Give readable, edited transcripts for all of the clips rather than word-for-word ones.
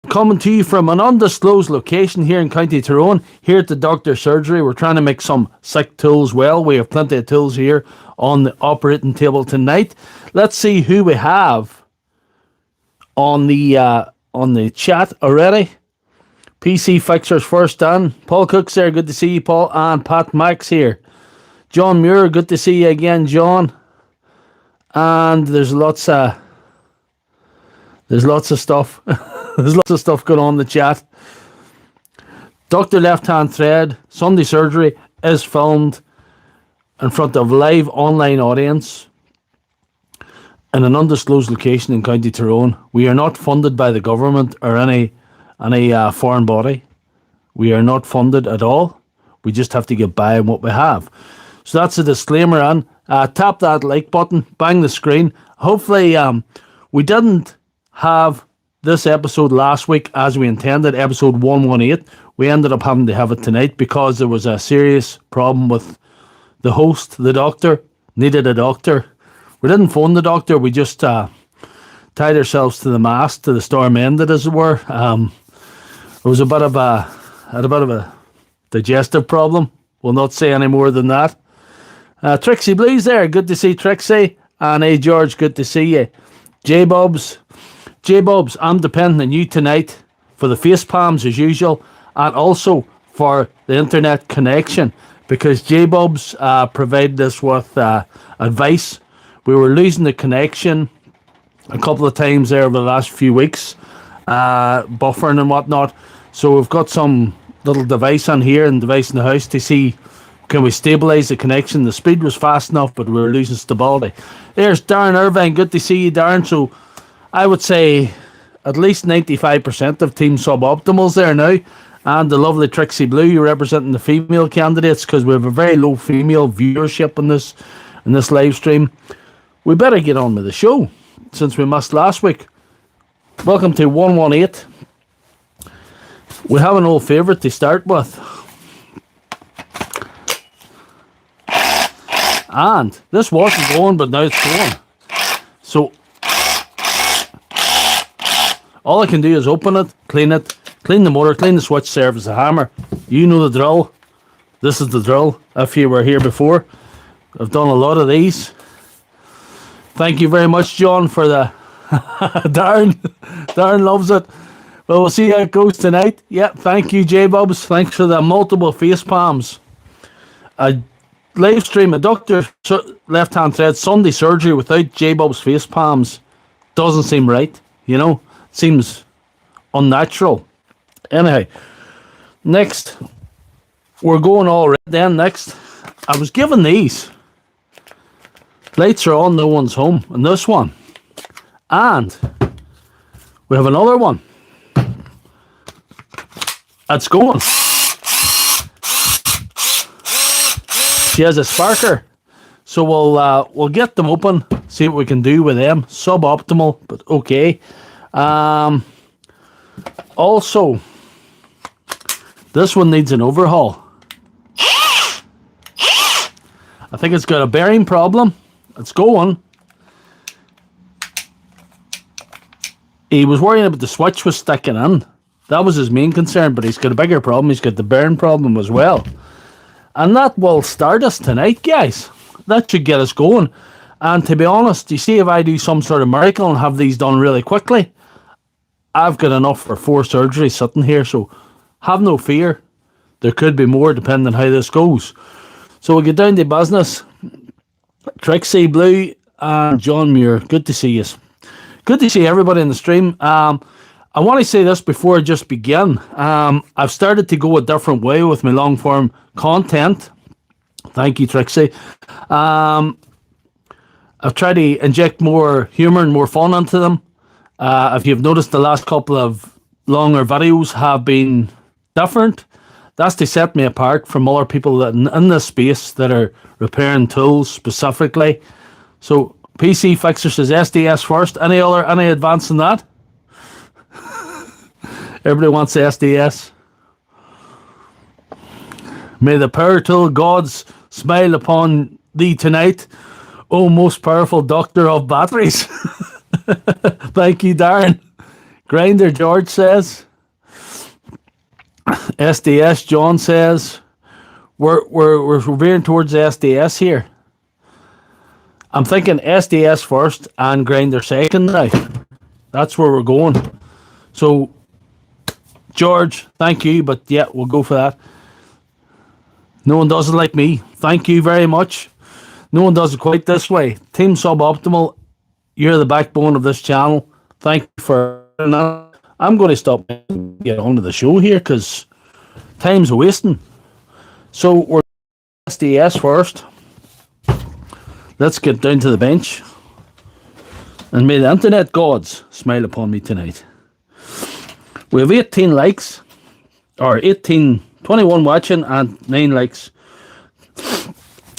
Coming to you from an undisclosed location here in County Tyrone, here at the Doctor's Surgery. We're trying to make some sick tools well. We have plenty of tools here on the operating table tonight. Let's see who we have on the chat already. PC Fixers first on. Paul Cook's there, good to see you, Paul. And Pat Max here. John Muir, good to see you again, John. And there's lots of stuff. There's lots of stuff going on in the chat. Dr. Lefthandthread, Sunday Surgery is filmed in front of live online audience in an undisclosed location in County Tyrone. We are not funded by the government or any foreign body. We are not funded at all. We just have to get by on what we have. So that's a disclaimer on. Tap that like button, bang the screen. Hopefully, we didn't have this episode last week as we intended, episode 118. We ended up having to have it tonight because there was a serious problem with the host. The doctor needed a doctor. We didn't phone the doctor. We just tied ourselves to the mast, to the storm ended, as it were. It was a bit of a digestive problem. We'll not say any more than that. Trixie Blue's there. Good to see Trixie. And hey, George, good to see you. J-Bubs, I'm depending on you tonight for the face palms as usual, and also for the internet connection, because J-Bubs provided us with advice. We were losing the connection a couple of times there over the last few weeks, buffering and whatnot. So we've got some little device on here and device in the house to see, can we stabilize the connection? The speed was fast enough, but we were losing stability. There's Darren Irvine. Good to see you, Darren. So I would say at least 95% of Team Suboptimals there now. And the lovely Trixie Blue, you're representing the female candidates, because we have a very low female viewership in this live stream. We better get on with the show, since we missed last week. Welcome to 118. We have an old favourite to start with. And this wasn't going, but now it's going. So all I can do is open it, clean the motor, clean the switch, serve as a hammer. You know the drill. This is the drill. If you were here before, I've done a lot of these. Thank you very much, John, for the Darren. Darren loves it. Well, we'll see how it goes tonight. Yeah, thank you, J-Bubs. Thanks for the multiple face palms. A live stream, a Dr. Lefthandthread Sunday Surgery without J-Bubs face palms doesn't seem right, you know? Seems unnatural. Anyhow, next, we're going all right then. Next, I was given these. Lights are on, no one's home. And this one. And we have another one. That's going. She has a sparker. So we'll get them open, see what we can do with them. Suboptimal, but okay. Also, this one needs an overhaul. I think it's got a bearing problem. It's going. He was worrying about the switch was sticking in. That was his main concern, but he's got a bigger problem. He's got the bearing problem as well. And that will start us tonight, guys. That should get us going. And to be honest, you see, if I do some sort of miracle and have these done really quickly, I've got enough for 4 surgeries sitting here, so have no fear. There could be more depending on how this goes. So we'll get down to business. Trixie Blue and John Muir, good to see you. Good to see everybody in the stream. I want to say this before I just begin. I've started to go a different way with my long form content. Thank you, Trixie. I've tried to inject more humour and more fun into them. If you've noticed, the last couple of longer videos have been different. That's to set me apart from other people that in this space that are repairing tools specifically. So PC Fixer says SDS first. Any advance in that? Everybody wants the SDS. May the power tool gods smile upon thee tonight, O most powerful doctor of batteries. Thank you, Darren. Grinder George says. SDS John says. We're veering towards SDS here. I'm thinking SDS first and Grinder second now. That's where we're going. So, George, thank you, but yeah, we'll go for that. No one does it like me. Thank you very much. No one does it quite this way. Team Suboptimal, you're the backbone of this channel. Thank you for that. I'm going to stop and get on to the show here because time's wasting. So we're SDS first. Let's get down to the bench. And may the internet gods smile upon me tonight. We have 18 likes, or 21 watching and 9 likes.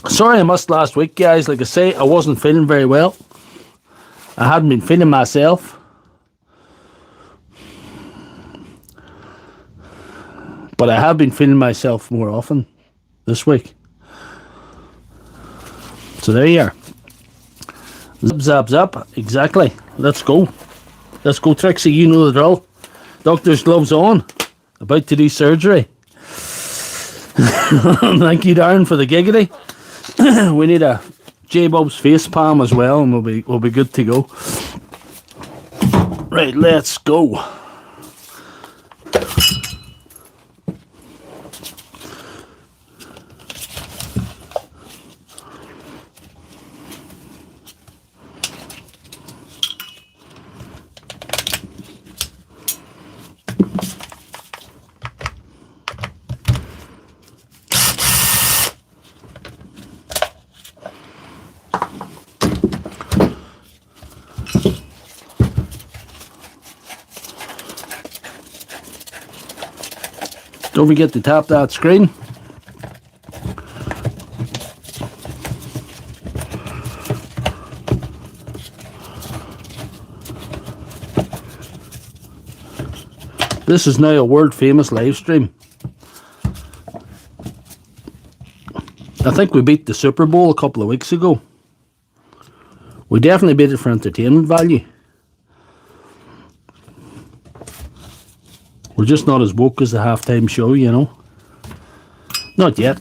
Sorry I missed last week, guys. Like I say, I wasn't feeling very well. I hadn't been feeling myself. But I have been feeling myself more often this week. So there you are. Zip, zap, zap. Exactly. Let's go. Let's go, Trixie. You know the drill. Doctor's gloves on. About to do surgery. Thank you, Darren, for the giggity. We need a J-Bob's face palm as well, and we'll be good to go. Right, let's go. Don't forget to tap that screen. This is now a world famous live stream. I think we beat the Super Bowl a couple of weeks ago. We definitely beat it for entertainment value. We're just not as woke as the halftime show, you know. Not yet.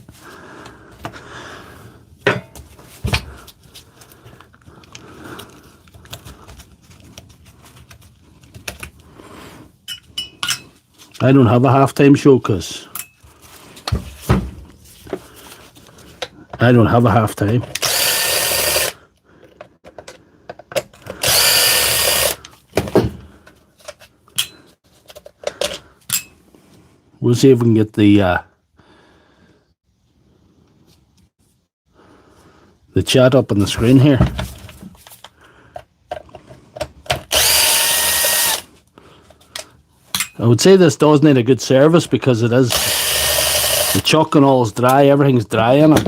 I don't have a halftime show because I don't have a halftime. We'll see if we can get the chat up on the screen here. I would say this does need a good service because it is, the chuck and all is dry, everything's dry in it.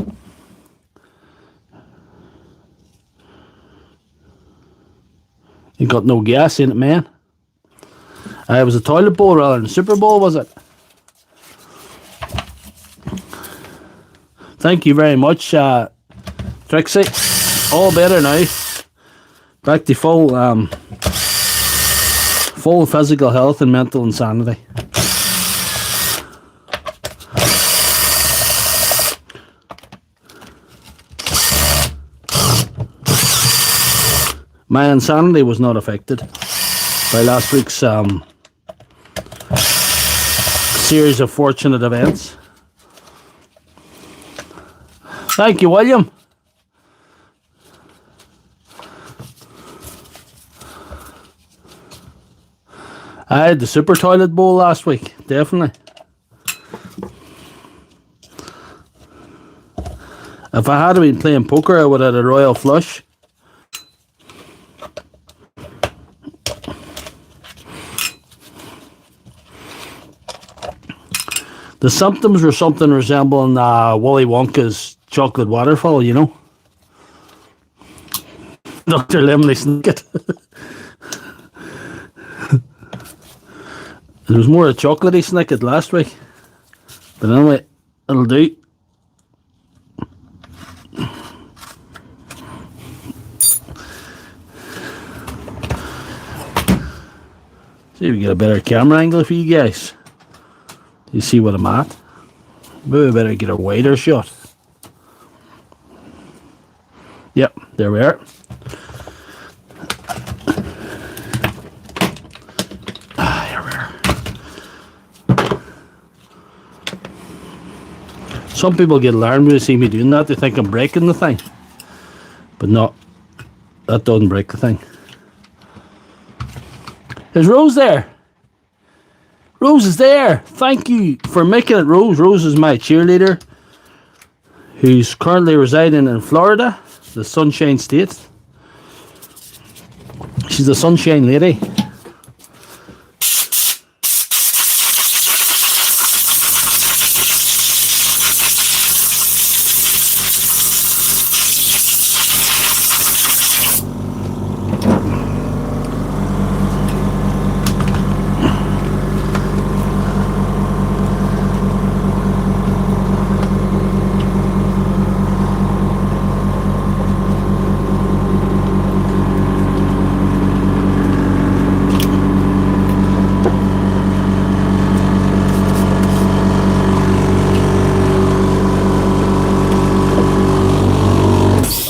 You got no gas in it, man. It was a toilet bowl rather than a Super Bowl, was it? Thank you very much, Trixie. All better now. Back to full physical health and mental insanity. My insanity was not affected by last week's series of fortunate events. Thank you, William. I had the super toilet bowl last week, definitely. If I had been playing poker, I would have had a royal flush. The symptoms were something resembling Willy Wonka's chocolate waterfall, you know. Dr. Lemley Snicket. There was more a chocolatey Snicket last week. But anyway, it'll do. See if we get a better camera angle for you guys. You see what I'm at? Maybe we better get a wider shot. Yep, there we are. Here we are. Some people get alarmed when they see me doing that. They think I'm breaking the thing. But no, that doesn't break the thing. Is Rose there? Rose is there. Thank you for making it, Rose. Rose is my cheerleader, who's currently residing in Florida, the Sunshine State. She's the Sunshine Lady.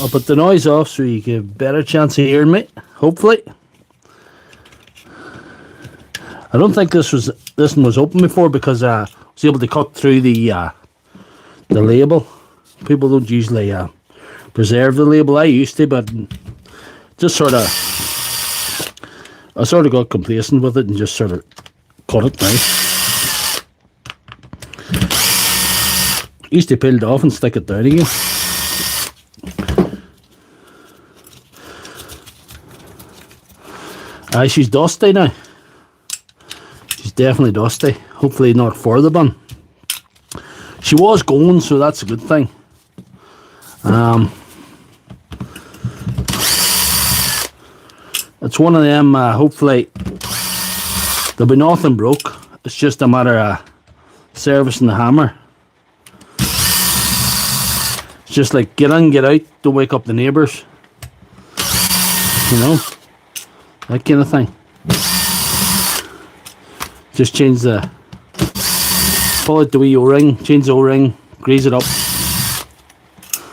I'll put the noise off so you get a better chance of hearing me, hopefully. I don't think this one was open before because I was able to cut through the label. People don't usually preserve the label. I used to, but just I sort of got complacent with it and just sort of cut it now. Used to peel it off and stick it down again. She's dusty now. She's definitely dusty. Hopefully not for the bun. She was going, so that's a good thing. It's one of them, hopefully there'll be nothing broke. It's just a matter of servicing the hammer. It's just like get in, get out, don't wake up the neighbours. You know? That kind of thing. Just change the, pull out the wee O-ring, change the O-ring, grease it up,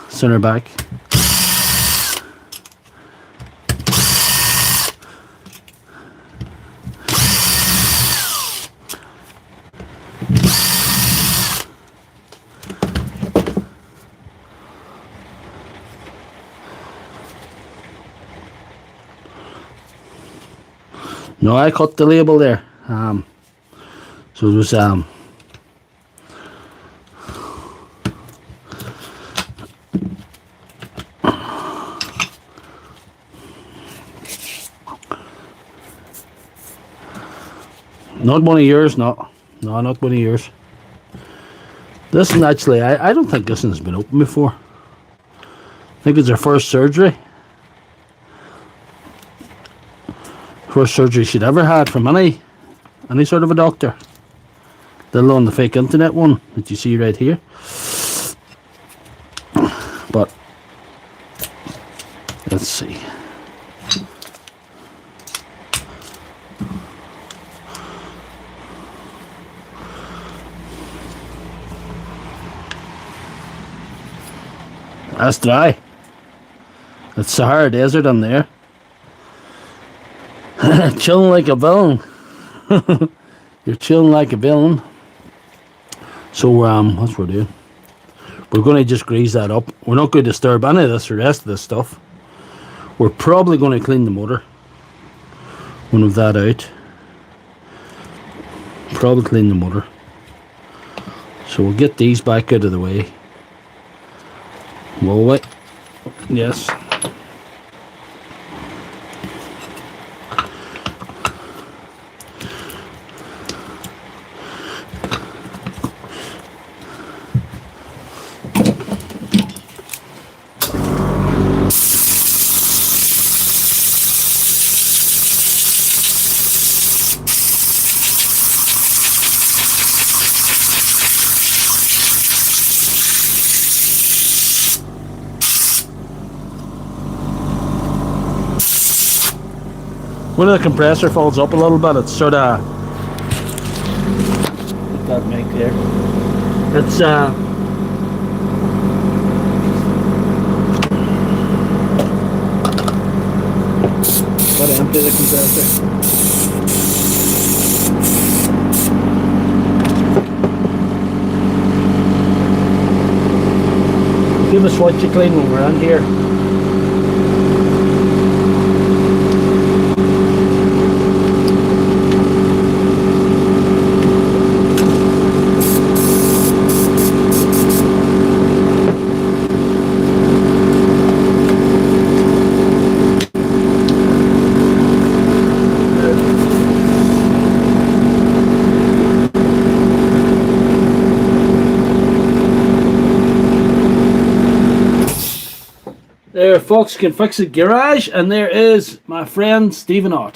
send her back. No, I cut the label there. So it was not one of yours, no, not one of yours. This one actually, I don't think this one's been open before. I think it's her first surgery. First surgery she'd ever had from any sort of a doctor. Let alone the fake internet one that you see right here. But let's see. That's dry. It's Sahara Desert on there. Chilling like a villain. You're chilling like a villain. So that's what we're doing. We're going to just grease that up. We're not going to disturb any of this or the rest of this stuff. We're probably going to clean the motor. We'll move that out. Probably clean the motor. So we'll get these back out of the way. Will we? Yes. When the compressor folds up a little bit, it's sort of, put that mic there. It's gotta empty the compressor. Give us what you clean when we're in here. There, folks, can fix the garage, and there is my friend Stephen Ott.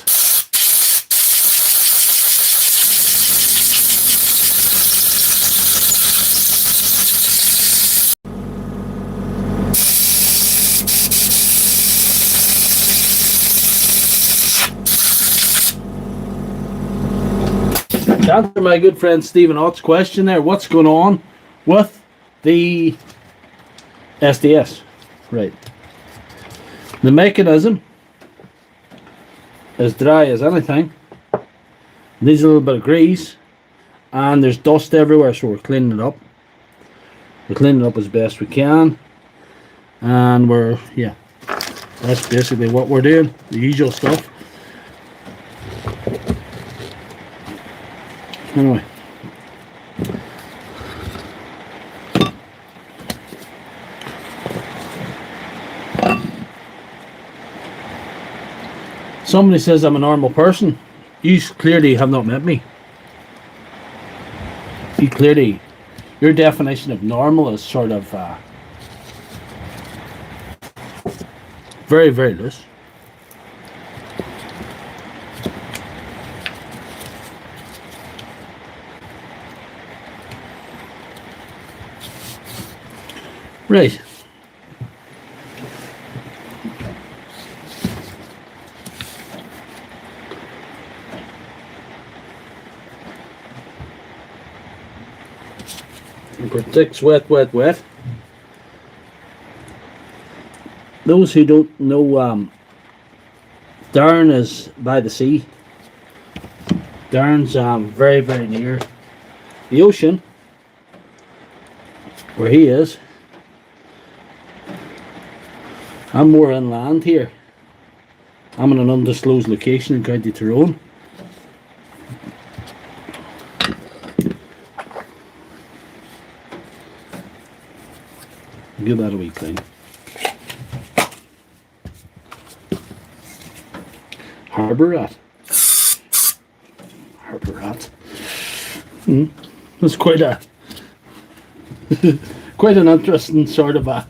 To answer my good friend Stephen Ott's question there, what's going on with the SDS? Right. The mechanism is dry as anything. Needs a little bit of grease, and there's dust everywhere, so we're cleaning it up. We're cleaning it up as best we can, and yeah, that's basically what we're doing. The usual stuff. Anyway. Somebody says I'm a normal person. You clearly have not met me. Your definition of normal is sort of very, very loose. Right. Predicts wet, wet, wet. Those who don't know, Darren is by the sea. Darren's very, very near the ocean, where he is. I'm more inland here. I'm in an undisclosed location in County Tyrone. Give that a wee clean. Harbour rat. Harbour rat. That's quite a quite an interesting sort of a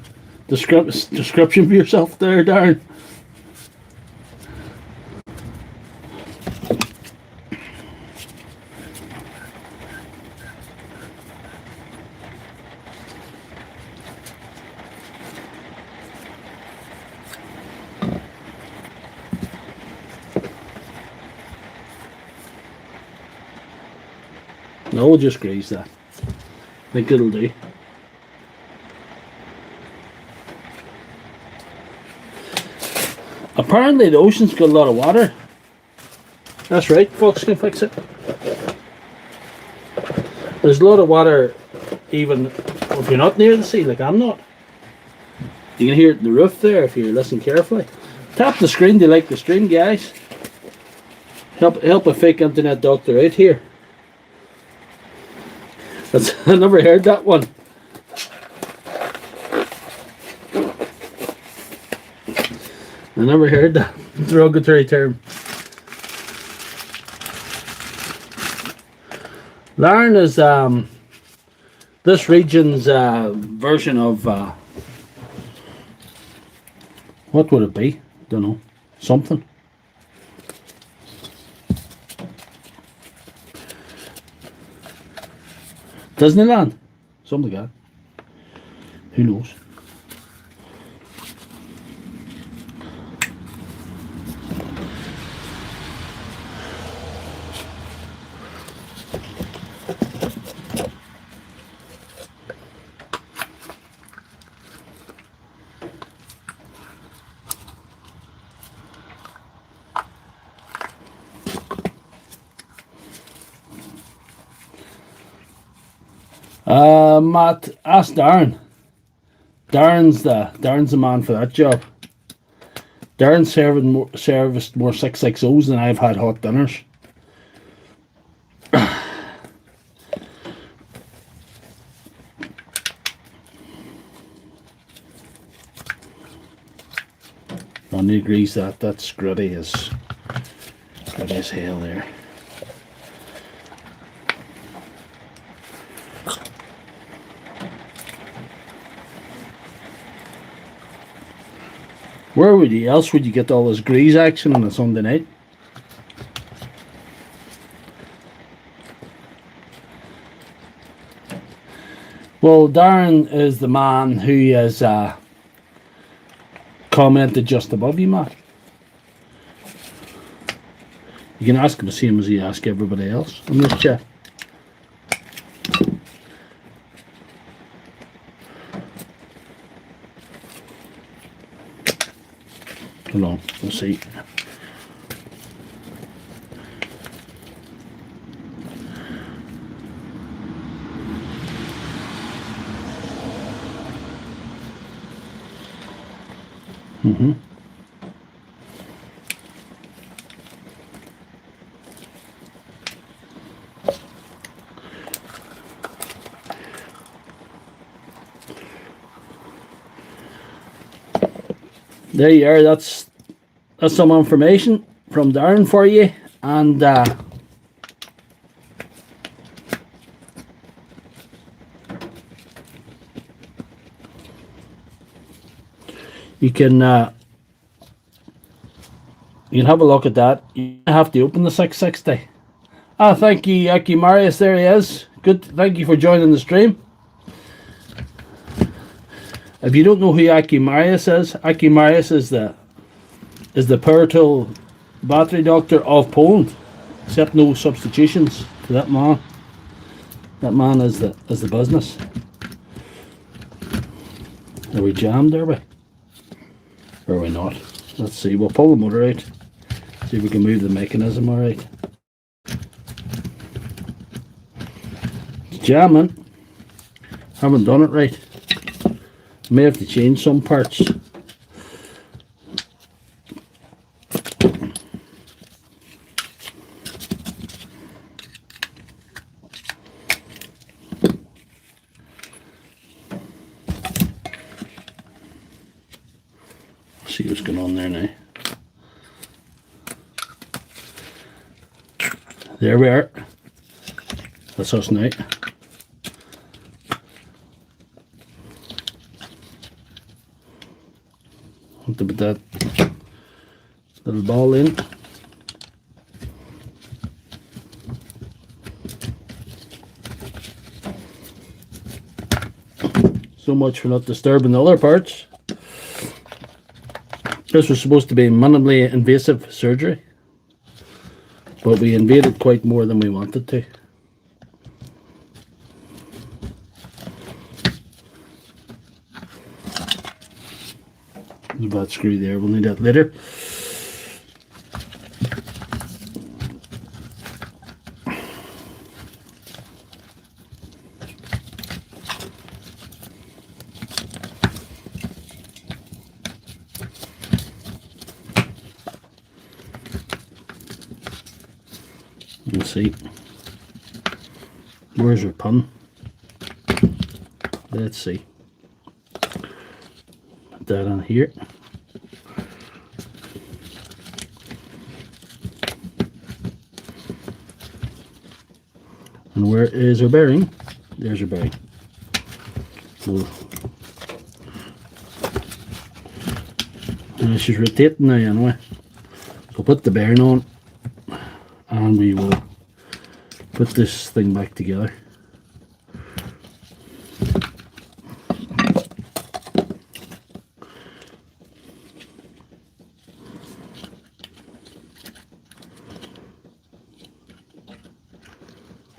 description for yourself there, Darren. No, we'll just grease that. I think it'll do. Apparently the ocean's got a lot of water. That's right, folks can fix it. There's a lot of water even if you're not near the sea, like I'm not. You can hear it in the roof there if you listen carefully. Tap the screen, do you like the stream, guys? Help a fake internet doctor out here. I never heard that one. I never heard that derogatory term. Larne is this region's version of what would it be? Don't know. Something. Disneyland? Something like that. Who knows? Matt, ask Darren. Darren's the man for that job. Darren serviced more 660s than I've had hot dinners. I need to grease that. That's gritty as hell there. Where else would you get all this grease action on a Sunday night? Well, Darren is the man who has commented just above you, Matt. You can ask him the same as you ask everybody else in this chat. Hold on, we'll see. There you are. That's some information from Darren for you, and you can have a look at that. You have to open the 660. Thank you, Aki Marius. There he is. Good. Thank you for joining the stream. If you don't know who Aki Marius is the power tool battery doctor of Poland. Except no substitutions to that man. That man is the business. Are we jammed, are we? Or are we not? Let's see. We'll pull the motor out. See if we can move the mechanism alright. It's jamming. Haven't done it right. May have to change some parts. See what's going on there now. There we are. That's us now. To put that little ball in. So much for not disturbing the other parts. This was supposed to be minimally invasive surgery, but we invaded quite more than we wanted to. That screw there, we'll need that later. We'll see. Where's our pin? Let's see. Put that on here. And where is our bearing? There's our bearing. So, and she's rotating now anyway. So put the bearing on and we will put this thing back together.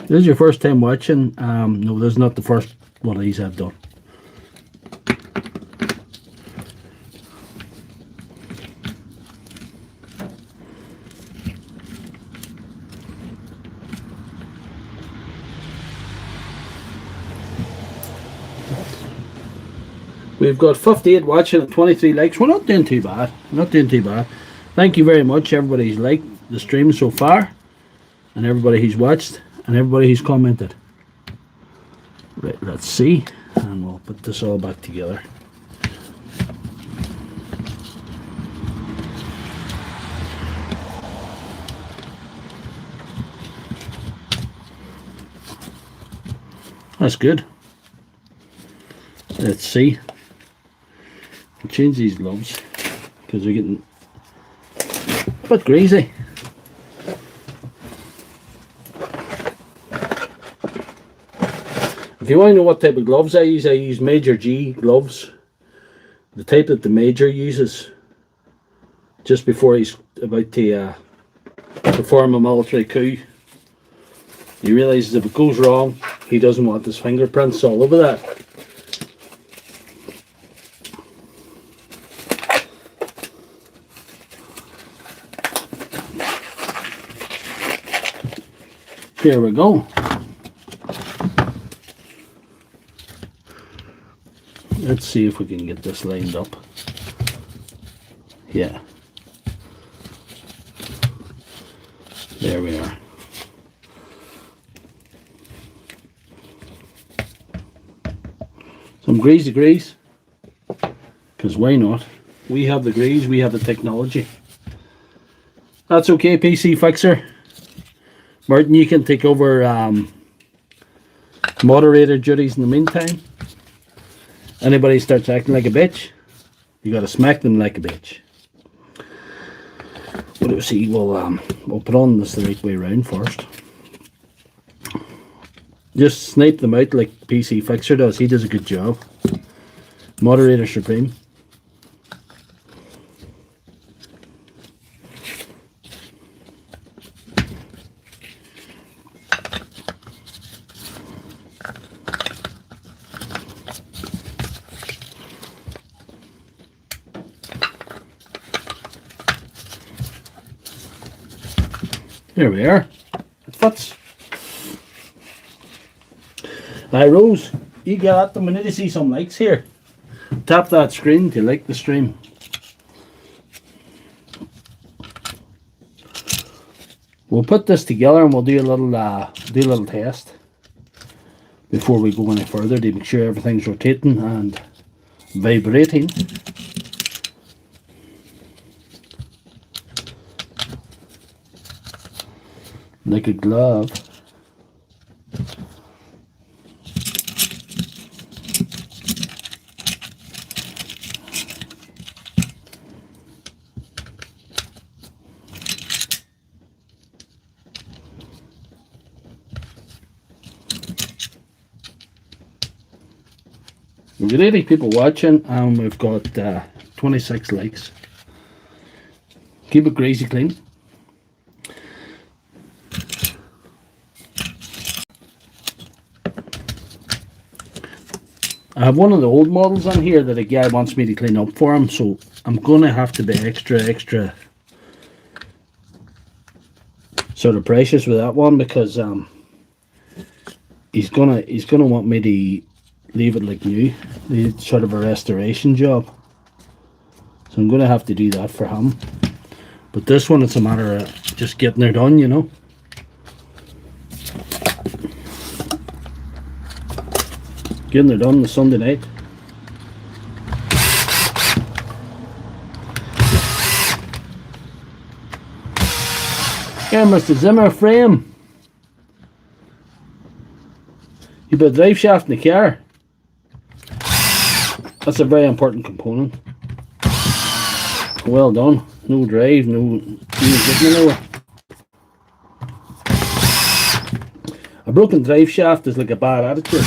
This is your first time watching. No, this is not the first one of these I've done. We've got 58 watching and 23 likes. We're not doing too bad. Not doing too bad. Thank you very much, everybody who's liked the stream so far, and everybody who's watched, and everybody who's commented. Right, let's see, and we'll put this all back together. That's good. Let's see. I'll change these gloves because they're getting a bit greasy. If you want to know what type of gloves I use Major G gloves. The type that the Major uses just before he's about to perform a military coup. He realizes if it goes wrong, he doesn't want his fingerprints all over that. Here we go. Let's see if we can get this lined up. Yeah. There we are. Some grease to grease, because why not? We have the grease, we have the technology. That's okay, PC Fixer. Martin, you can take over moderator duties in the meantime. Anybody starts acting like a bitch, you gotta smack them like a bitch. What do we see? We'll put on this the right way around first. Just snipe them out like PC Fixer does. He does a good job. Moderator Supreme. There we are. It fits. Now, Rose, you got them. We need to see some likes here. Tap that screen to like the stream. We'll put this together and we'll do a little test before we go any further to make sure everything's rotating and vibrating. Like a glove. We've got 80 people watching and we've got 26 likes. Keep it greasy clean. I have one of the old models on here that a guy wants me to clean up for him, so I'm gonna have to be extra sort of precious with that one because he's gonna want me to leave it like new, sort of a restoration job. So I'm gonna have to do that for him. But this one, it's a matter of just getting her done, you know. Getting her done the Sunday night. Yeah, Mr. Zimmer frame. You put a drive shaft in the car. That's a very important component. Well done. No drive, no getting anywhere. A broken drive shaft is like a bad attitude.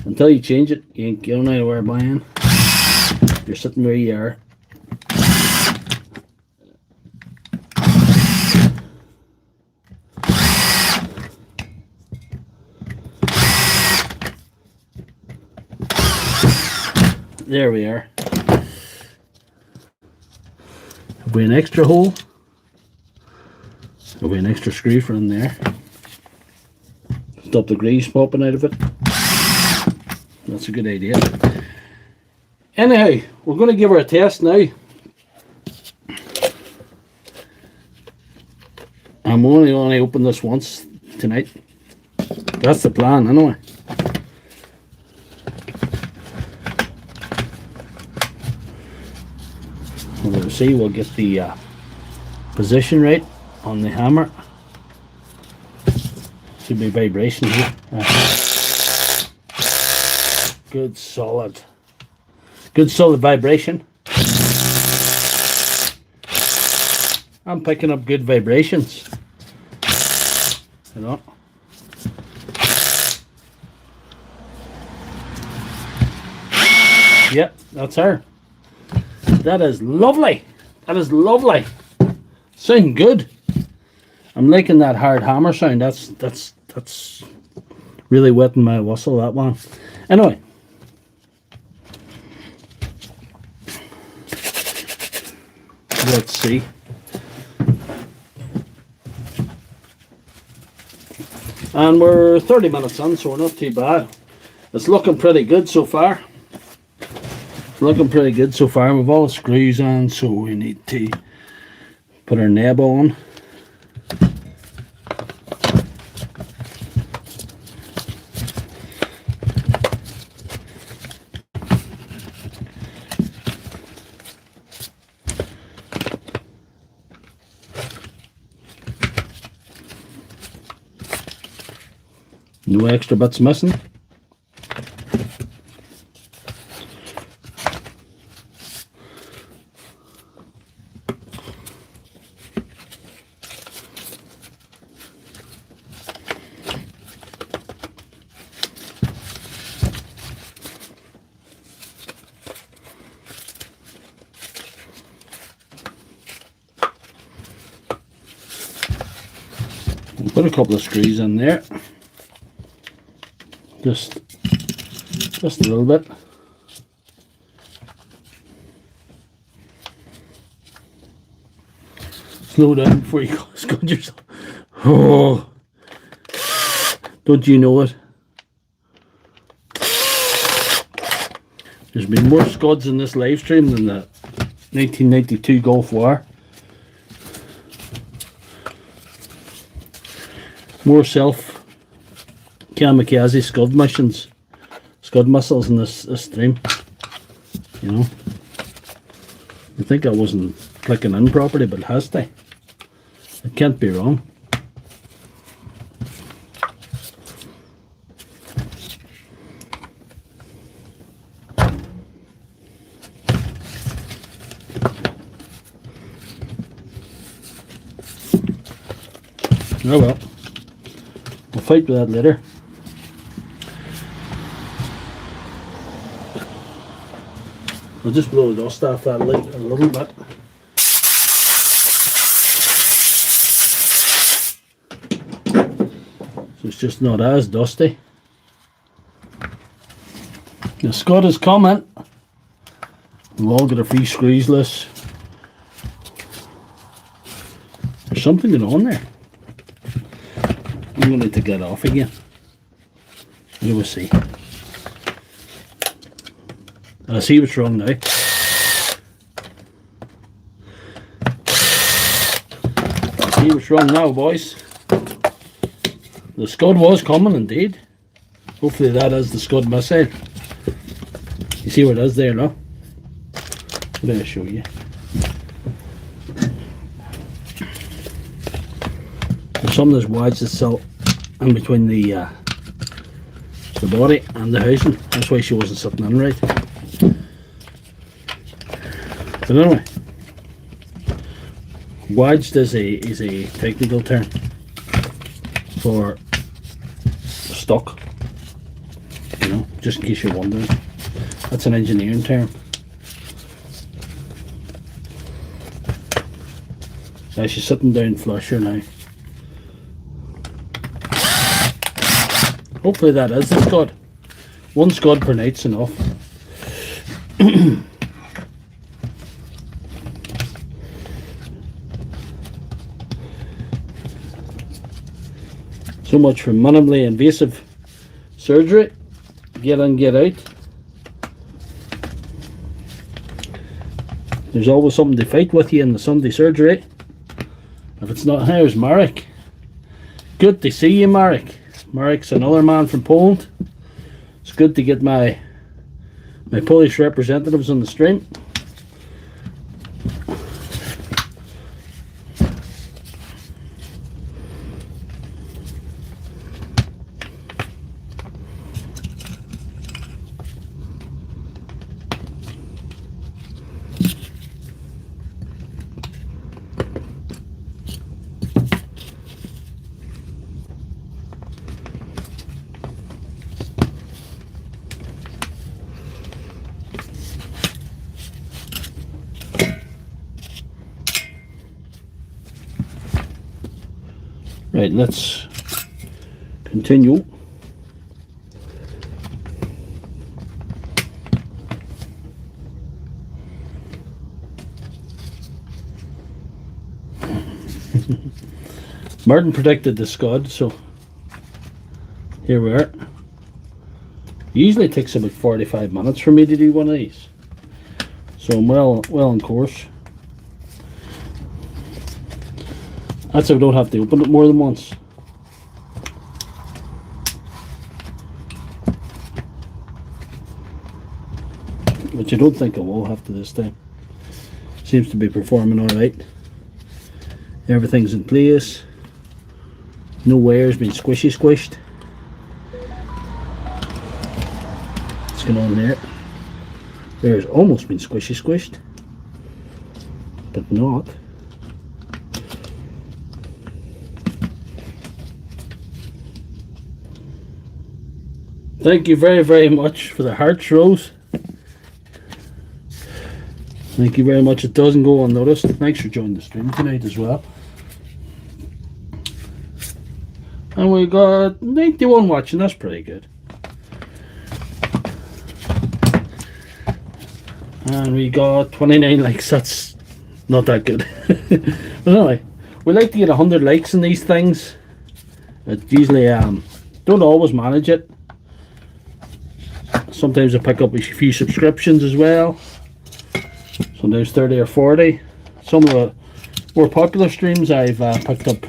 Until you change it, you ain't going anywhere, man. You're sitting where you are. There we are. Have we an extra hole? Have we an extra screw for in there? Stop the grease popping out of it. That's a good idea. Anyhow, we're going to give her a test now. I'm only open this once tonight. That's the plan, anyway. We'll see. We'll get the position right on the hammer. Should be vibration here. Good solid vibration. I'm picking up good vibrations. You know. Yep, that's her. That is lovely. That is lovely. Sound good. I'm liking that hard hammer sound. That's really wetting my whistle, that one. Anyway. Let's see. And we're 30 minutes in, so we're not too bad. It's looking pretty good so far. Looking pretty good so far. We've all the screws on, so we need to put our nab on. No extra bits missing. Put a couple of screws in there. Just a little bit. Slow down before you scud yourself. Oh, don't you know it? There's been more scuds in this live stream than the 1992 Gulf War. More self kamikaze scud missiles in this stream. You know, I think I wasn't clicking in properly, but it has to. It can't be wrong. Oh well. We'll fight with that later. I'll just blow the dust off that a little bit. So it's just not as dusty. The scud is coming. We'll all get a few screws loose. There's something going on there. I'm going to need to get off again. You will see. I see what's wrong now. See what's wrong now, boys. The scud was coming indeed. Hopefully that is the scud missile. You see what it is there now? Let me show you. There's some of this wedge that's still in between the body and the housing. That's why she wasn't sitting in right. But anyway, wedged is a technical term for stuck. You know, just in case you're wondering. That's an engineering term. Now she's sitting down flusher now. Hopefully that is the scud. One scud per night's enough. So much for minimally invasive surgery. Get in, get out. There's always something to fight with you in the Sunday surgery. If it's not, here's Marek. Good to see you, Marek. Marek's another man from Poland. It's good to get my Polish representatives on the stream. Right, let's continue. Martin predicted the Scud, so here we are. Usually it takes about 45 minutes for me to do one of these, so I'm well on course. That's if I don't have to open it more than once. Which I don't think I will have to this time. Seems to be performing alright. Everything's in place. No wire's been squished. What's going on there? Wire's almost been squished. But not. Thank you very, very much for the hearts, Rose. Thank you very much. It doesn't go unnoticed. Thanks for joining the stream tonight as well. And we got 91 watching. That's pretty good. And we got 29 likes. That's not that good. But anyway, we like to get 100 likes on these things. It usually don't always manage it. Sometimes I pick up a few subscriptions as well. Sometimes 30 or 40. Some of the more popular streams I've picked up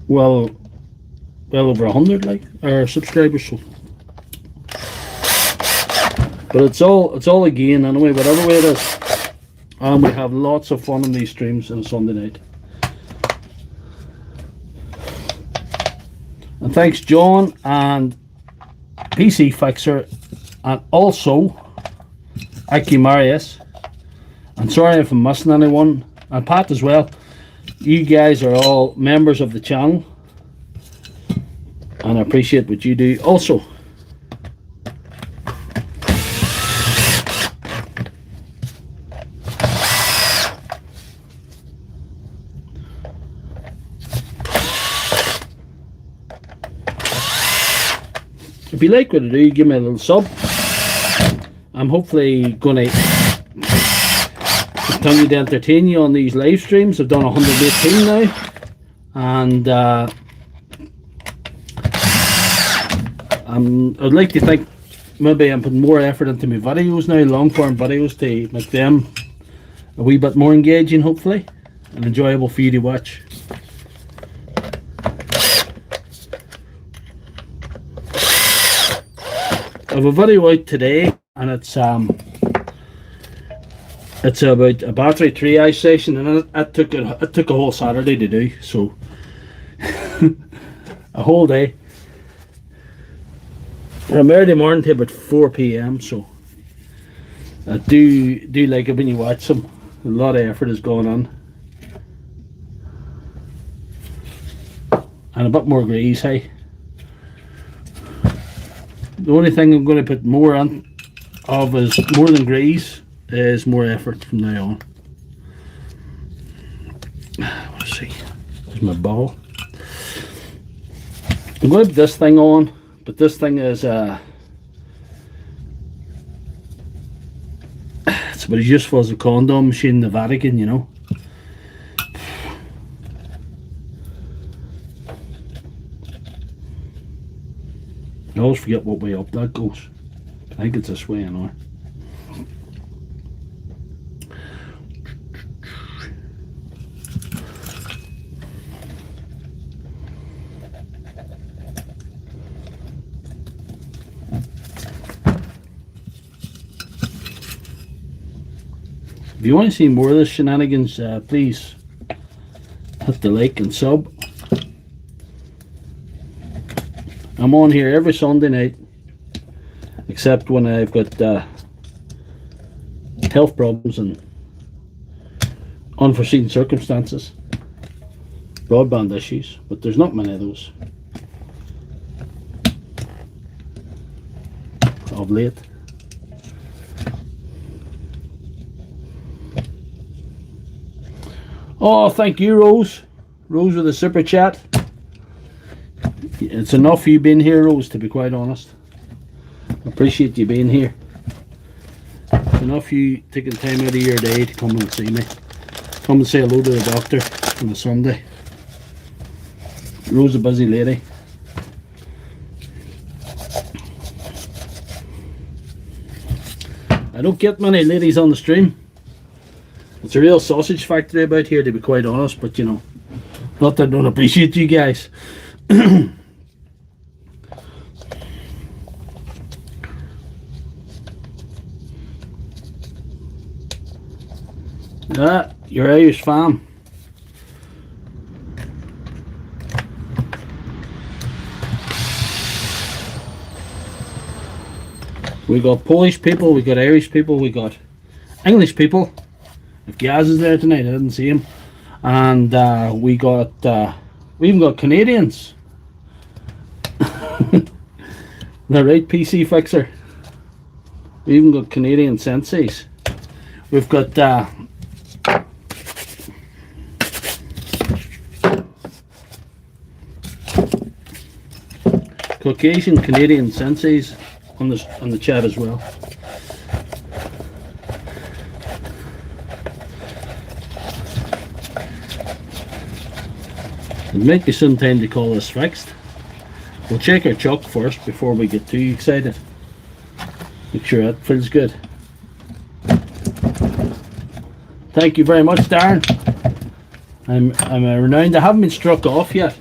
well over 100 subscribers. So. But it's all a gain anyway, whatever way it is. And we have lots of fun on these streams on Sunday night. And thanks John and PC Fixer, and also Aki Marius. I'm sorry if I'm missing anyone, and Pat as well. You guys are all members of the channel, and I appreciate what you do also. If you like what I do, give me a little sub. I'm hopefully going to continue to entertain you on these live streams. I've done 118 now, and I'd like to think maybe I'm putting more effort into my videos now, long form videos, to make them a wee bit more engaging, hopefully, and enjoyable for you to watch. I have a video out today, and it's about a battery triage session, and it took a whole Saturday to do, so a whole day from early morning to about 4 PM. So I do like it when you watch them. A lot of effort is going on, and a bit more grease, hey. The only thing I'm going to put more on of is more than grease is more effort from now on. Let's see. There's my ball. I'm going to put this thing on, but this thing is it's about as useful as a condom machine in the Vatican, you know. I always forget what way up that goes. I think it's this way anyway. If you want to see more of this shenanigans, please hit the like and sub. I'm on here every Sunday night, except when I've got health problems and unforeseen circumstances, broadband issues, but there's not many of those of late. Oh, thank you, Rose. Rose with a super chat. It's enough you being here, Rose, to be quite honest. I appreciate you being here. It's enough you taking time out of your day to come and see me. Come and say hello to the doctor on a Sunday. Rose, a busy lady. I don't get many ladies on the stream. It's a real sausage factory about here, to be quite honest, but you know, not that I don't appreciate you guys. Your Irish fam. We got Polish people, we got Irish people, we got English people. If Gaz is there tonight, I didn't see him. And we even got Canadians. The right PC fixer. We even got Canadian senseis. We've got Caucasian Canadian senseis on the chat as well. It might be some time to call this fixed. We'll check our chuck first before we get too excited. Make sure that feels good. Thank you very much, Darren. I'm renowned. I haven't been struck off yet.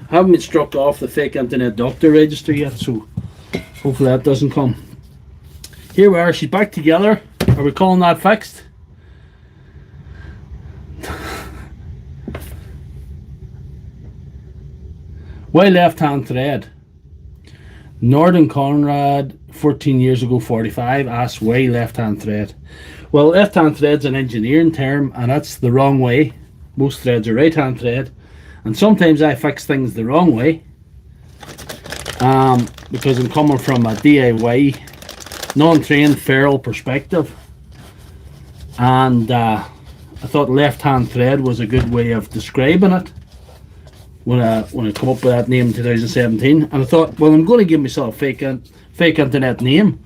I haven't been struck off the fake internet doctor register yet, so hopefully that doesn't come. Here we are, she's back together. Are we calling that fixed? Why left-hand thread? Northern Conrad, 14 years ago, 45, asked why left-hand thread. Well, left-hand thread's an engineering term, and that's the wrong way. Most threads are right-hand thread, and sometimes I fix things the wrong way because I'm coming from a DIY, non-trained, feral perspective, and I thought left-hand thread was a good way of describing it. When I come up with that name in 2017, and I thought, well, I'm going to give myself a fake internet name.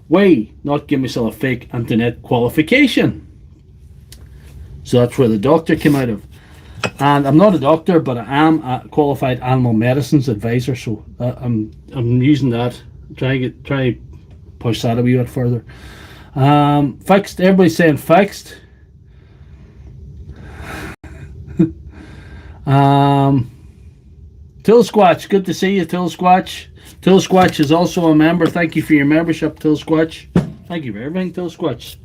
Why not give myself a fake internet qualification? So that's where the doctor came out of. And I'm not a doctor, but I am a qualified animal medicines advisor. So I'm using that. Try to push that a wee bit further. Fixed. Everybody's saying fixed. Tillsquatch, good to see you, Tillsquatch. Tillsquatch is also a member. Thank you for your membership, Tillsquatch. Thank you for everything, Tillsquatch.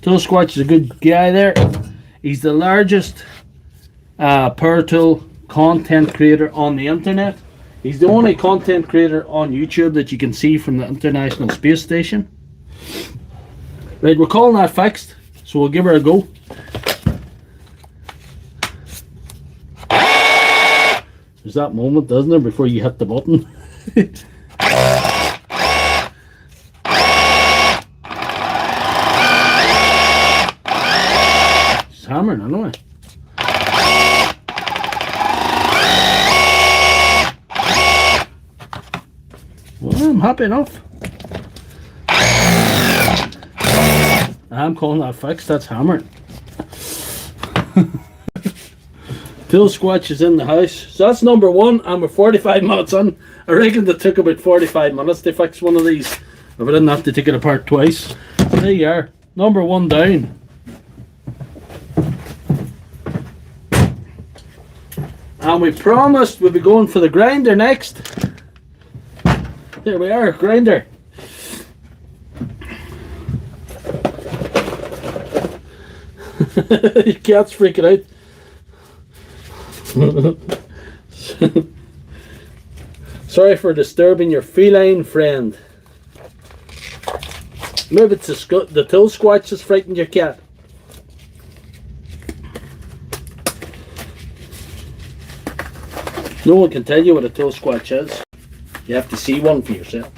Tillsquatch is a good guy there. He's the largest power tool content creator on the internet. He's the only content creator on YouTube that you can see from the International Space Station. Right, we're calling that fixed, so we'll give her a go. There's that moment, doesn't there, before you hit the button? She's hammering anyway. Well, I'm happy enough. I'm calling that fixed, that's hammering. Tillsquatch is in the house. So that's number one, and we're 45 minutes on. I reckon it took about 45 minutes to fix one of these. If I didn't have to take it apart twice. There you are. Number one down. And we promised we'd be going for the grinder next. There we are, grinder. Your cat's freaking out. Sorry for disturbing your feline friend. Maybe it's the toe squatch that's frightened your cat. No one can tell you what a toe squatch is. You have to see one for yourself.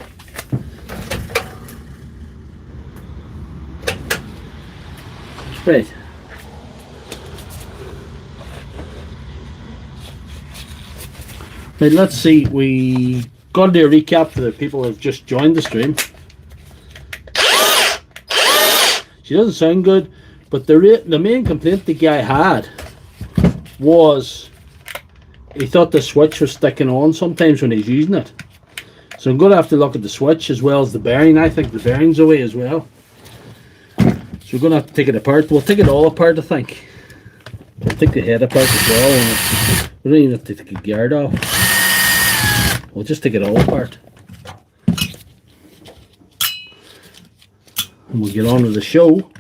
Right. Right, let's see. We got to do a recap for the people who have just joined the stream. She doesn't sound good, but the main complaint the guy had was he thought the switch was sticking on sometimes when he's using it. So I'm going to have to look at the switch as well as the bearing. I think the bearing's away as well. So we're going to have to take it apart. We'll take it all apart, I think. We'll take the head apart as well. And we don't even have to take the guard off. We'll just take it all apart. And we'll get on with the show.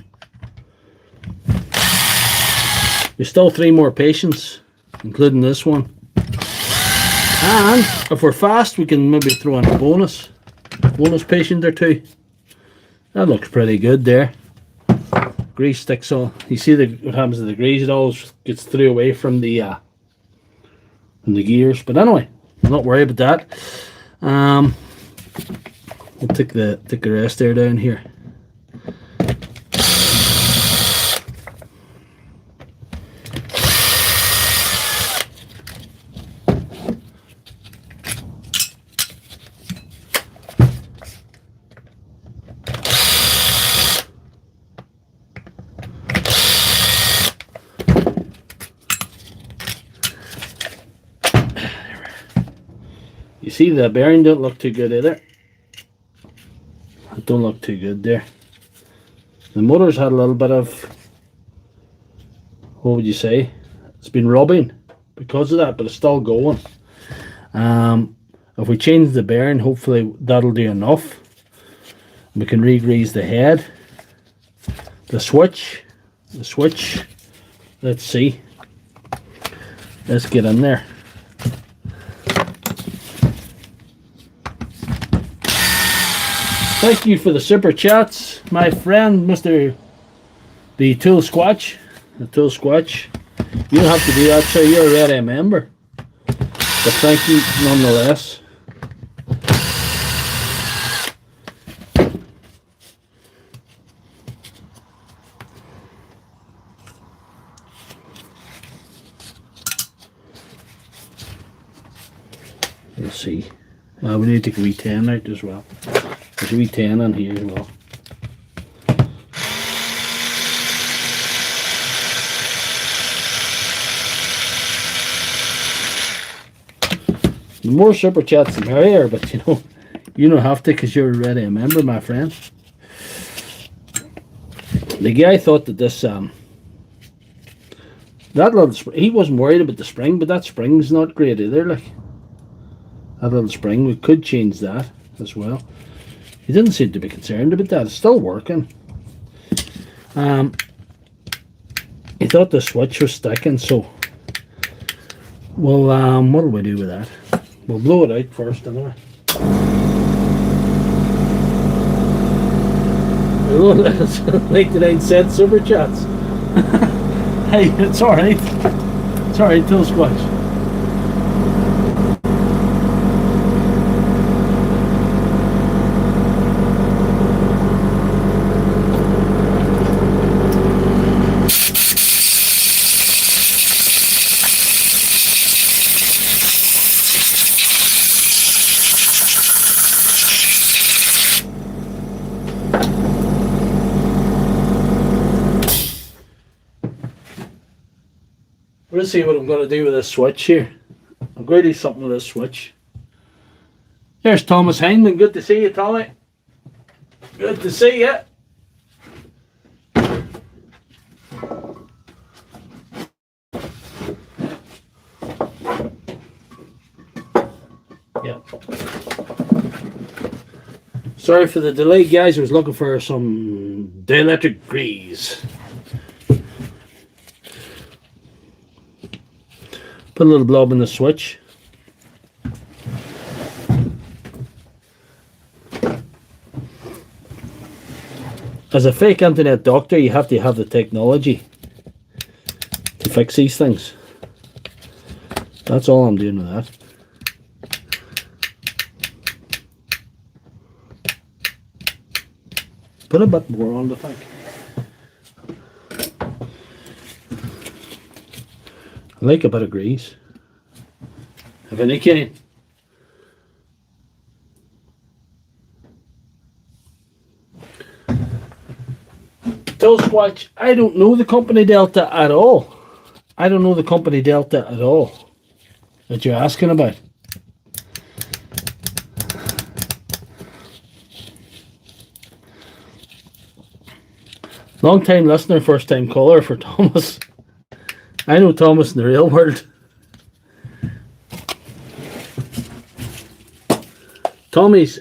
There's still 3 more patients, including this one. And if we're fast, we can maybe throw in a bonus patient or 2. That looks pretty good there. Grease sticks on. You see what happens to the grease? It always gets through away from the gears. But anyway, I'm not worried about that. We'll take the rest there down here. You see the bearing don't look too good either. It don't look too good there. The motor's had a little bit of, what would you say? It's been rubbing because of that, but it's still going. If we change the bearing, hopefully that'll do enough. We can re-grease the head. The switch. Let's see. Let's get in there. Thank you for the super chats, my friend, Mr. The Tool Squatch. The Tool Squatch. You don't have to do that, sir. You're already a member. But thank you nonetheless. Let's see. We need to take a wee 10 out as well. There's a wee 10 on here as well. The more super chats the merrier, but you don't have to because you're already a member, my friend. The guy thought that this that little he wasn't worried about the spring, but that spring's not great either. Like that little spring, we could change that as well. He didn't seem to be concerned about that. It's still working. He thought the switch was sticking, so well, what do we do with that? We'll blow it out first, anyway. Oh, that's 99 cent super chats. Hey, it's alright. It's alright, Tool Squatch. Let's see what I'm going to do with this switch here. I'm going to do something with this switch. There's Thomas Hindman. Good to see you, Tommy. Good to see you. Yeah. Sorry for the delay, guys. I was looking for some dielectric grease. Put a little blob in the switch. As a fake internet doctor, you have to have the technology to fix these things. That's all I'm doing with that. Put a bit more on, I think. I like a bit of grease. Have any kind. Tool Squatch, I don't know the company Delta at all. I don't know the company Delta at all that you're asking about. Long time listener, first time caller for Thomas. I know Thomas in the real world. Tommy's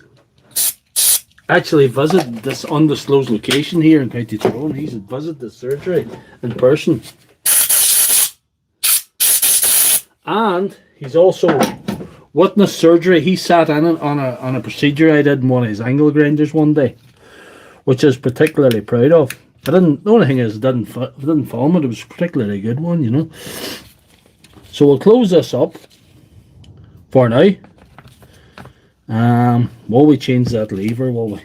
actually visited this undisclosed location here in County Tyrone. He's visited the surgery in person. And he's also witnessed surgery. He sat in on a procedure I did in one of his angle grinders one day, which I was particularly proud of. The only thing is I didn't film it. It was a particularly good one, you know. So we'll close this up for now. Will we change that lever? Will we?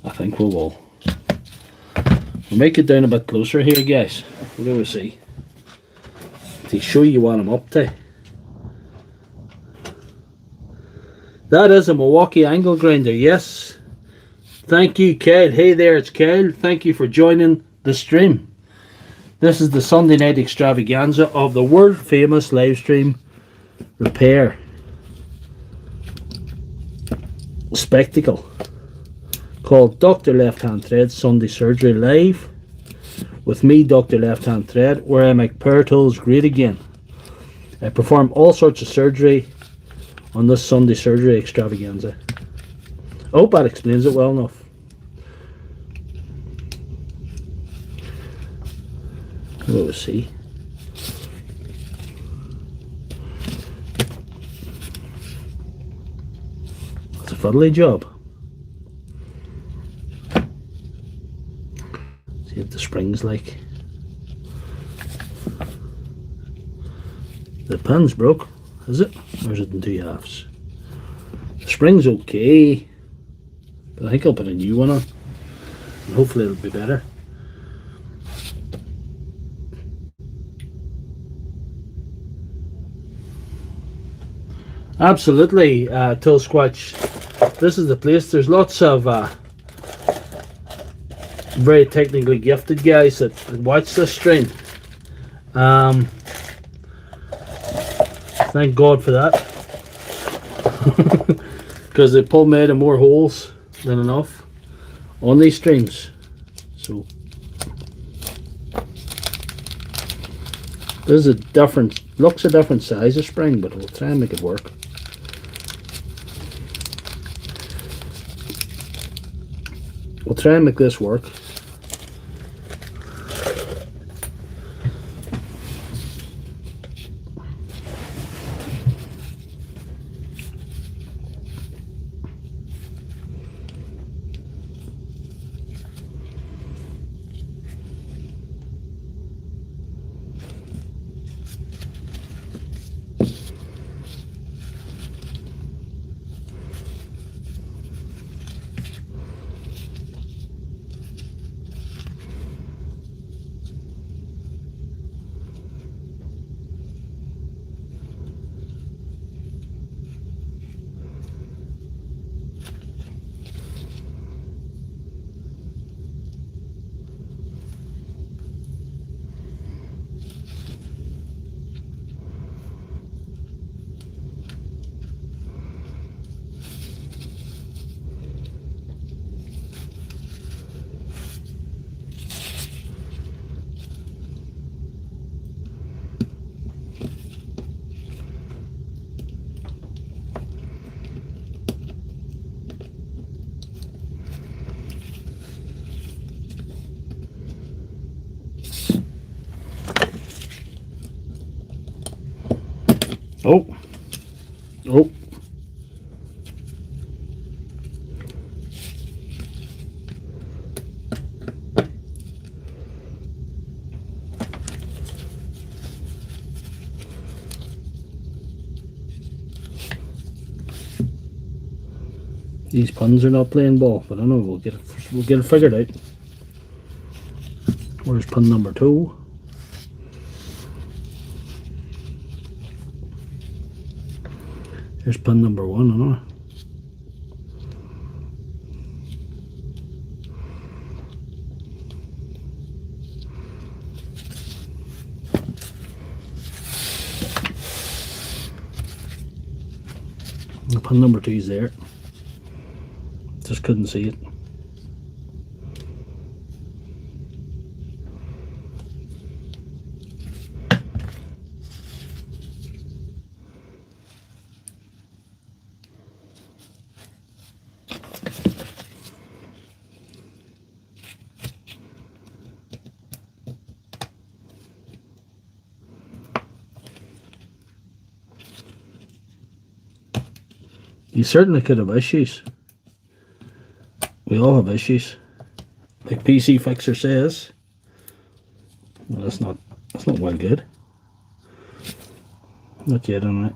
I think we will. We'll make it down a bit closer here, guys. What do we see? To show you what I'm up to. That is a Milwaukee angle grinder, yes. Thank you, Kyle. Hey there, it's Kyle. Thank you for joining the stream. This is the Sunday night extravaganza of the world famous live stream repair spectacle called Dr. Lefthandthread Sunday Surgery Live with me, Dr. Lefthandthread, where I make power tools great again. I perform all sorts of surgery on this Sunday surgery extravaganza. I hope that explains it well enough. We'll see. It's a fiddly job. See what the spring's like. The pin's broke, is it? Or is it in two halves? The spring's okay, but I think I'll put a new one on, and hopefully it'll be better. Absolutely, Tool Squatch. This is the place. There's lots of very technically gifted guys that watch this stream. Thank God for that. Because they pull me out of more holes than enough on these streams. So this is a different, looks a different size of spring, but we'll try and make it work. We'll try and make this work. Oh, oh. These puns are not playing ball, but I know we'll get it figured out. Where's pun number 2? Here's pun number 1, I know. Pun number 2 is there. Just couldn't see it. You certainly could have issues. We all have issues. Like PC Fixer says. Well, that's not well good. Not yet, on it.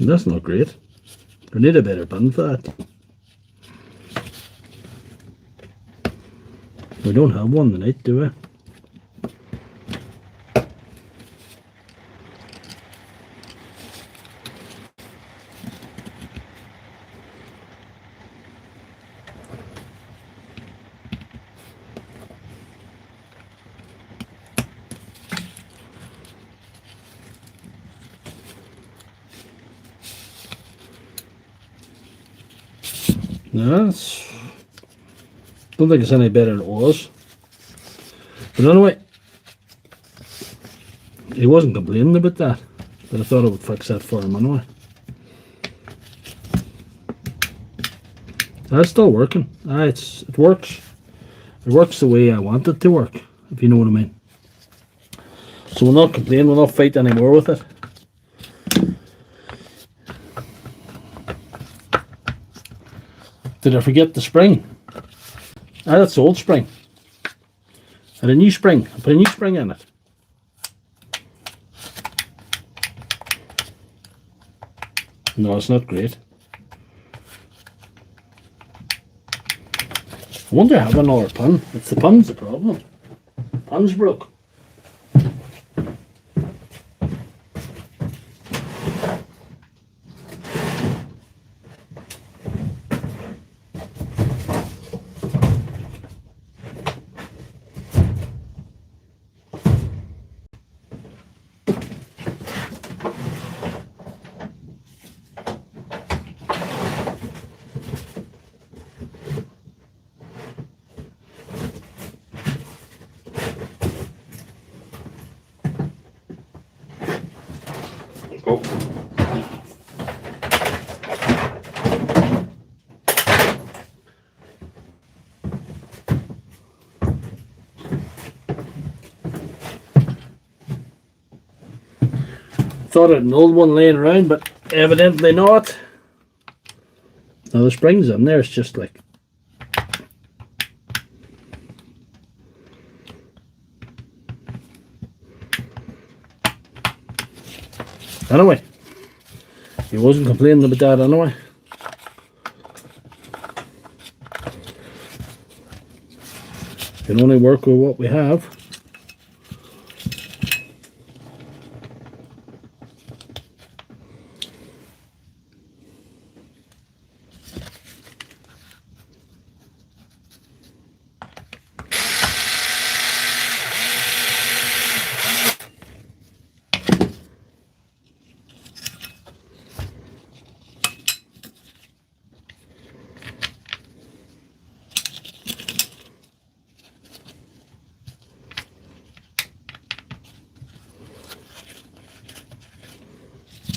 That's not great. We need a better pun for that. We don't have one tonight, do we? No, don't think it's any better than it was. But anyway, he wasn't complaining about that, but I thought I would fix that for him anyway. That's still working. It works. It works the way I want it to work, if you know what I mean. So we'll not complain, we'll not fight anymore with it. Did I forget the spring? That's the old spring. I had a new spring. I put a new spring in it. No, it's not great. I wonder if I have another pun. It's the pun's the problem. Pun's broke. Oh. Thought I had an old one laying around, but evidently not. Now the spring's in there, it's just like... Anyway, he wasn't complaining about that anyway. Can only work with what we have.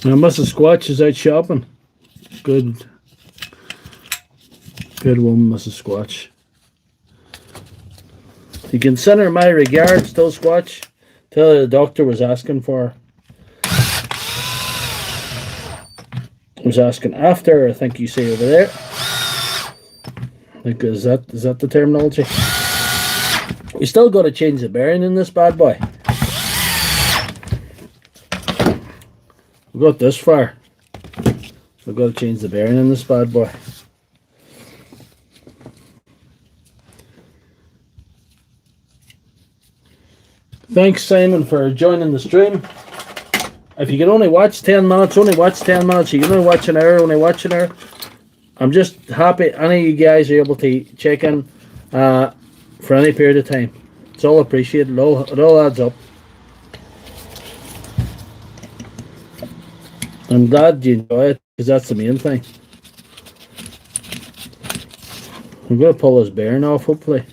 Now Mrs. Squatch is out shopping. Good woman, Mrs. Squatch. You can send her my regards, though, Squatch. Tell her the doctor was asking for her. Was asking after, I think you say over there. I think is that the terminology? We still got to change the bearing in this bad boy. We got this far. We've got to change the bearing in this bad boy. Thanks, Simon, for joining the stream. If you can only watch 10 minutes, only watch 10 minutes. You can only watch an hour, only watch an hour. I'm just happy any of you guys are able to check in for any period of time. It's all appreciated. It all adds up. I'm glad you enjoy it, because that's the main thing. I'm going to pull this bearing off, hopefully.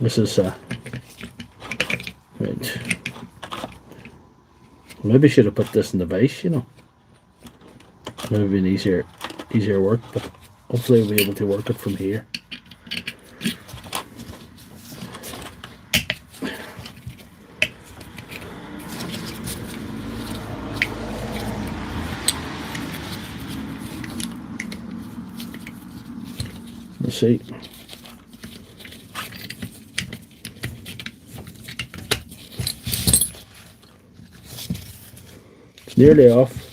This is right. Maybe should have put this in the vise, you know. Maybe been easier work, but hopefully we'll be able to work it from here. Let's see. It's nearly off.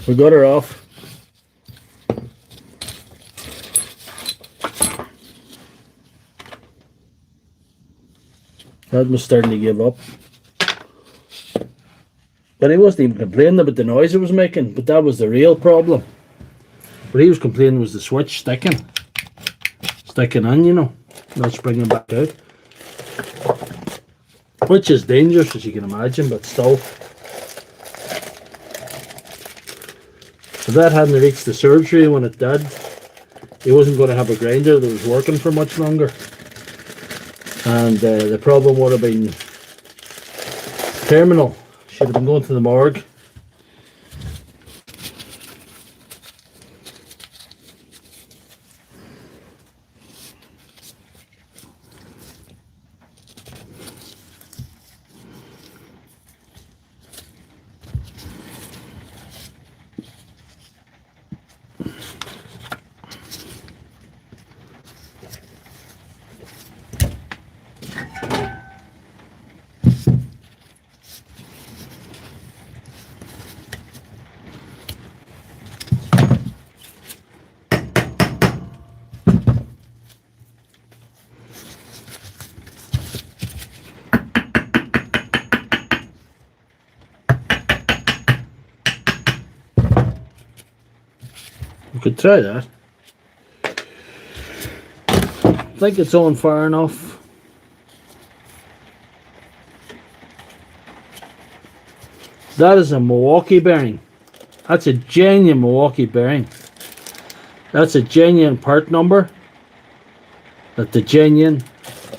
We got her off. Dad was starting to give up. But he wasn't even complaining about the noise it was making, but that was the real problem. What he was complaining was the switch sticking in, you know, not springing back out. Which is dangerous, as you can imagine, but still. If that hadn't reached the surgery when it did, he wasn't going to have a grinder that was working for much longer. And the problem would have been terminal. Should have been going to the morgue. We could try that. I think it's on far enough. That is a Milwaukee bearing. That's a genuine Milwaukee bearing. That's a genuine part number that the genuine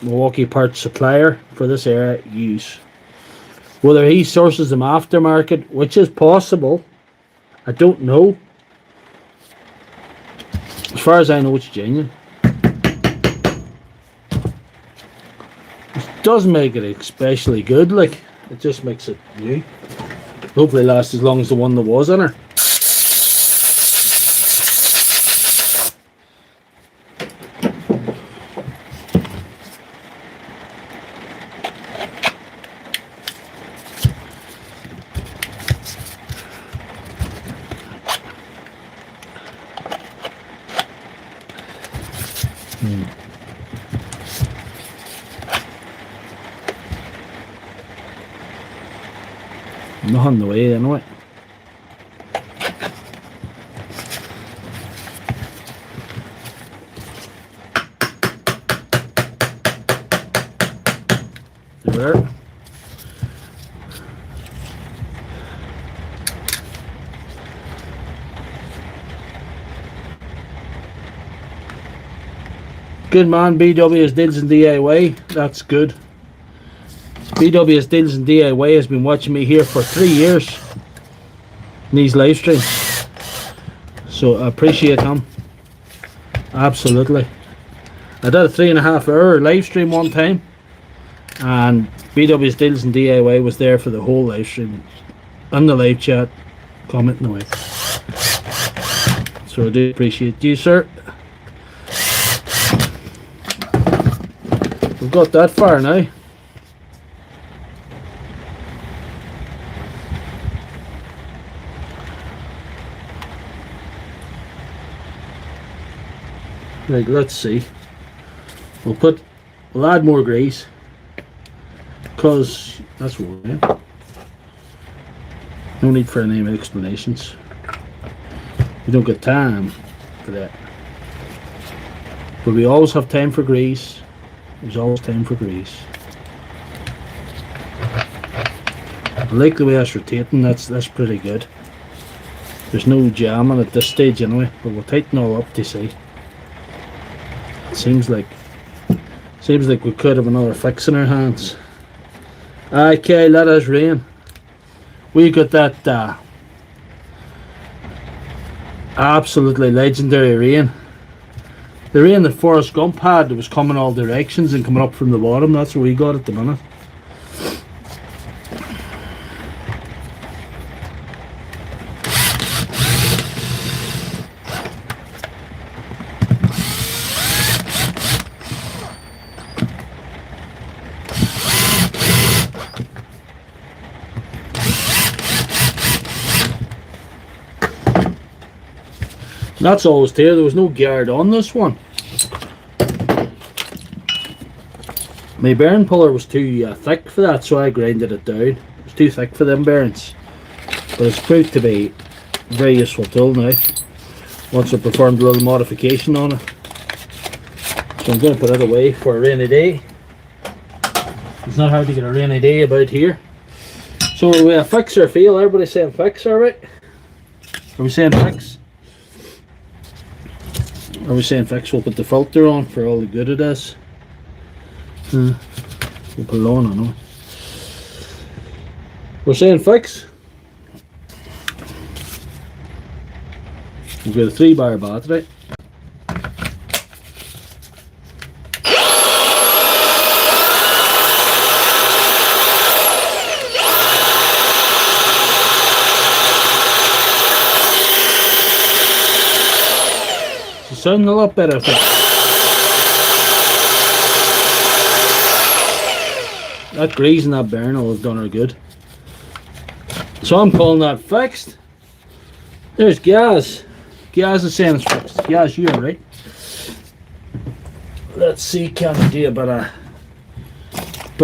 Milwaukee parts supplier for this area use. Whether he sources them aftermarket, which is possible, I don't know. As far as I know, it's genuine. It doesn't make it especially good, like, it just makes it new. Hopefully lasts as long as the one that was in her. Not on the way anyway. there. Good man, BW's Deals and DIY. That's good. BW's Deals and DIY has been watching me here for 3 years in these live streams. So I appreciate him. Absolutely. I did a 3.5 hour live stream one time, and BW's Deals and DIY was there for the whole live stream, in the live chat, commenting away. So I do appreciate you, sir. We've got that far now. Right, let's see. We'll add more grease, because that's what we're doing. No need for any explanations. We don't get time for that. But we always have time for grease. There's always time for grease. I like the way that's rotating. That's pretty good. There's no jamming at this stage anyway, but we'll tighten all up to see. It seems like we could have another fix in our hands. Okay, let us rain. We got that absolutely legendary rain. The rain that Forrest Gump had, it was coming all directions and coming up from the bottom. That's what we got at the minute. That's always there. There was no guard on this one. My bearing puller was too thick for that, so I grinded it down. It was too thick for them bearings. But it's proved to be a very useful tool now, once I performed a little modification on it. So I'm going to put it away for a rainy day. It's not hard to get a rainy day about here. So are we a fix or fail? Everybody's saying fix, alright? Are we saying fix? Are we saying fix? We'll put the filter on for all the good it is. We'll put it on, I know. We're saying fix. We've got a 3-bar battery. It's sounding a lot better, I think. That grease in that bearing will have done her good. So I'm calling that fixed. There's Gaz. Gaz is saying it's fixed. Gaz, you're right. Let's see, can we do a bit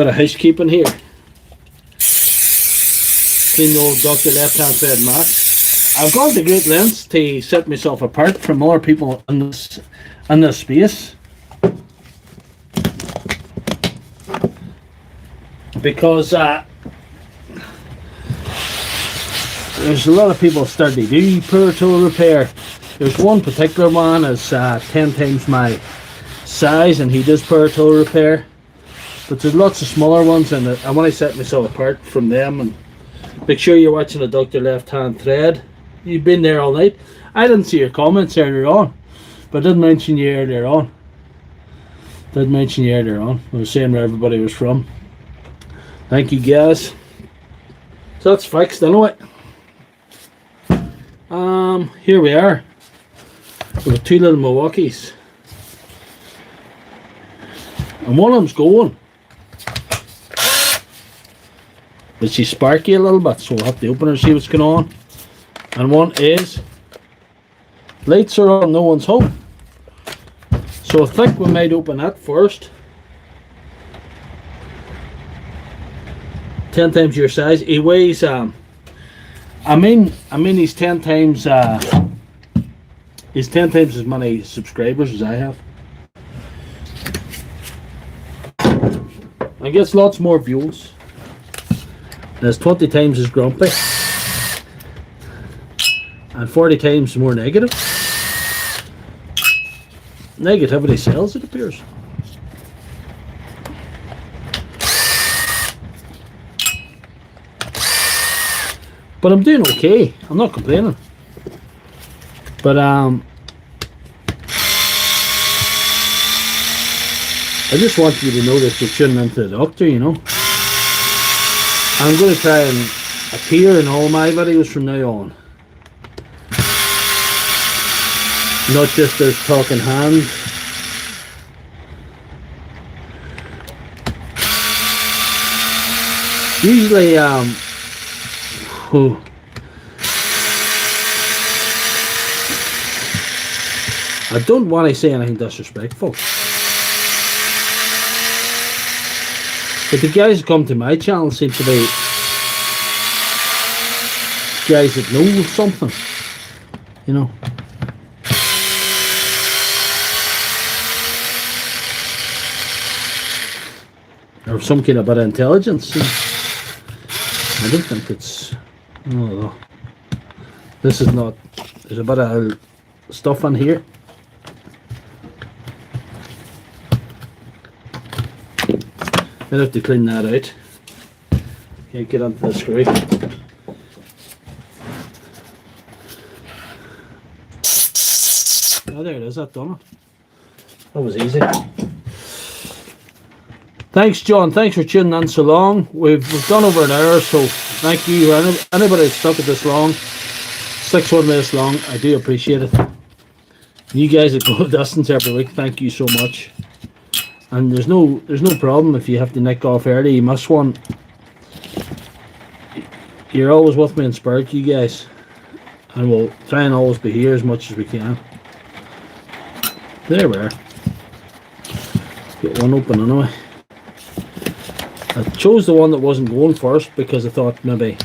of housekeeping here. Clean the old Dr. Left-Hand-Thread mat. I've gone to great lengths to set myself apart from other people in this space, because there's a lot of people starting to do power tool repair. There's one particular man is 10 times my size, and he does power tool repair. But there's lots of smaller ones, and I want to set myself apart from them. And make sure you're watching the Dr. Left-Hand Thread. You've been there all night. I didn't see your comments earlier on, but I did mention you earlier on. I was saying where everybody was from. Thank you, guys. So that's fixed anyway. Here we are. We've got 2 little Milwaukees, and one of them's going. But she's sparky a little bit, so we'll have to open her and see what's going on. And one is lights are on, no one's home. So I think we might open that first. 10 times your size. He weighs I mean he's 10 times as many subscribers as I have. and gets lots more views. There's 20 times as grumpy and 40 times more negative. Negativity sells, it appears. But I'm doing okay. I'm not complaining. But I just want you to know that you're tuning into the doctor, you know. I'm going to try and appear in all my videos from now on. Not just as talking hands. Usually, I don't want to say anything disrespectful, but the guys who come to my channel seem to be guys that know something, you know. Or some kind of bit of intelligence. I don't think it's... Oh, this is not... There's a bit of stuff in here. I'll have to clean that out. Can't get onto the screw. Oh, there it is. That done it. That was easy. Thanks, John. Thanks for tuning in so long. We've done over an hour, so thank you. Anybody that's stuck at this long, sticks with me this long, I do appreciate it. You guys that go the distance every week, thank you so much. And there's no problem if you have to nick off early, you miss one. You're always with me in spirit, you guys. And we'll try and always be here as much as we can. There we are. Get one open anyway. I chose the one that wasn't going first because I thought maybe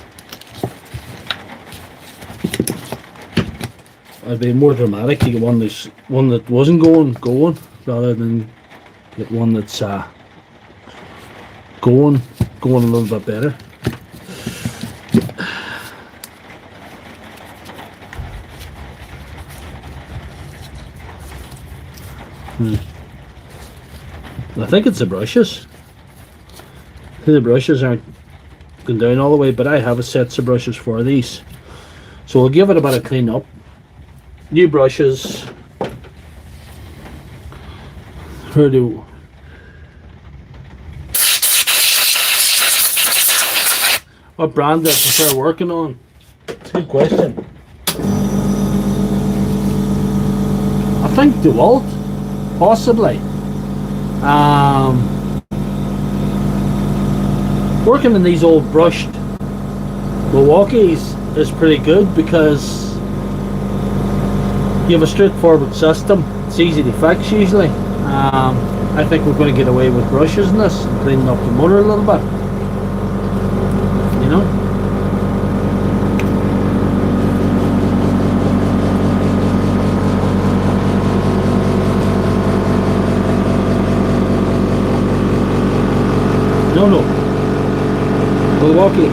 it'd be more dramatic to get one that wasn't going rather than get one that's going a little bit better. I think it's the brushes. The brushes aren't going down all the way, but I have a set of brushes for these, so we'll give it a bit of clean up. New brushes. What brand do I prefer working on? It's a good question. I think DeWalt, possibly. Working in these old brushed Milwaukee's is pretty good because you have a straightforward system. It's easy to fix usually. I think we're going to get away with brushes in this and cleaning up the motor a little bit. You know? No. Milwaukee.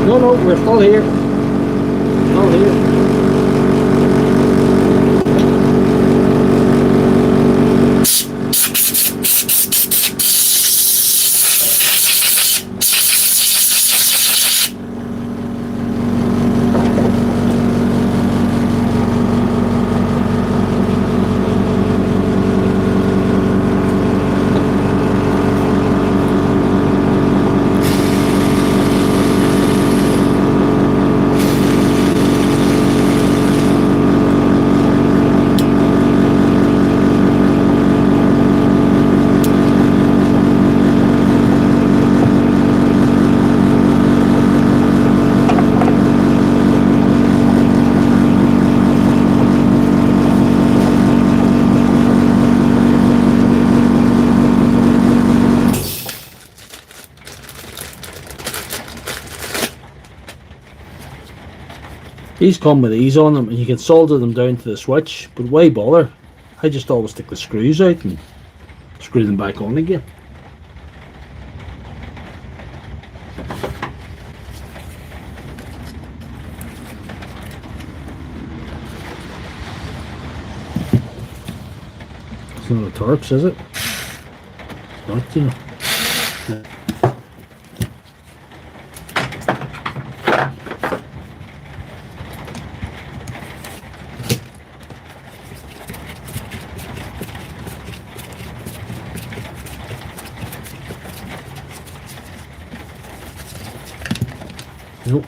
No, we're still here. Still here. These come with these on them and you can solder them down to the switch, but why bother? I just always take the screws out and screw them back on again. It's not a Torx, is it? It's not, you know. Nope.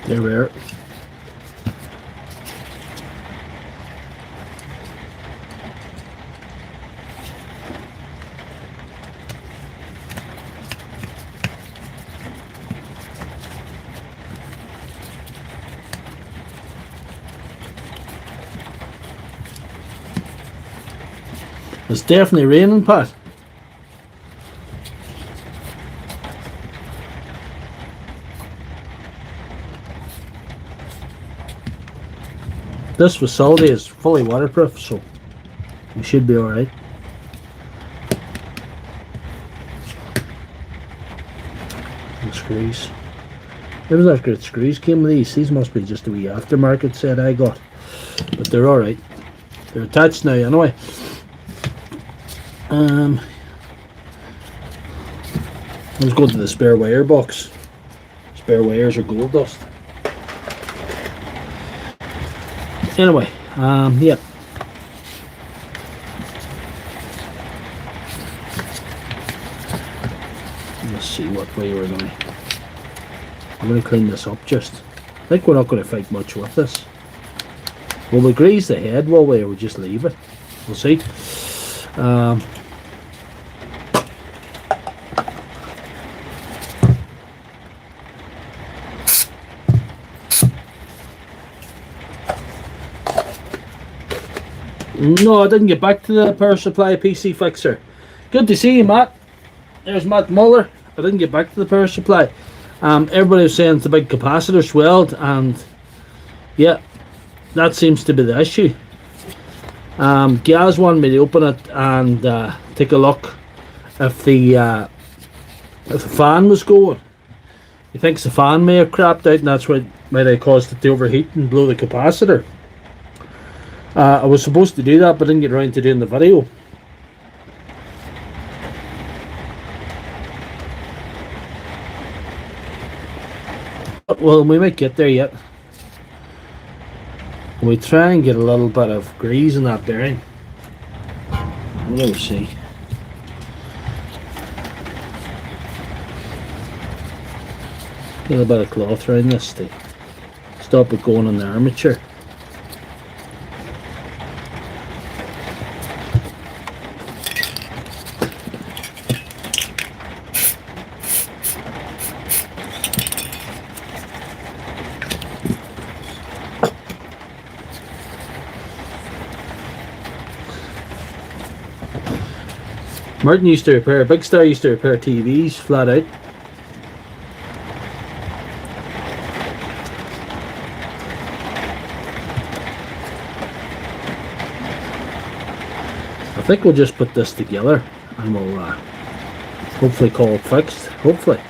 They're rare. It's definitely raining, Pat. This facility is fully waterproof, so we should be alright. The screws. Maybe that good screws came with these. These must be just a wee aftermarket set I got. But they're alright. They're attached now anyway. Let's go to the spare wire box. Spare wires are gold dust. Anyway, yeah. Let's see what way we're going. I'm going to clean this up just. I think we're not going to fight much with this. Will we grease the head, will we, or we'll just leave it? We'll see. No, I didn't get back to the power supply PC fixer. Good to see you, Matt. There's Matt Muller. I didn't get back to the power supply. Everybody was saying the big capacitor swelled, and yeah, that seems to be the issue. Gaz wanted me to open it and take a look if the fan was going. He thinks the fan may have crapped out, and that's what might have caused it to overheat and blow the capacitor. I was supposed to do that, but didn't get around to doing the video. Well, we might get there yet. We try and get a little bit of grease in that bearing. We'll see. Get a bit of cloth around this to stop it going in the armature. Martin used to repair, Big Star used to repair TVs flat out. I think we'll just put this together and we'll hopefully call it fixed. Hopefully.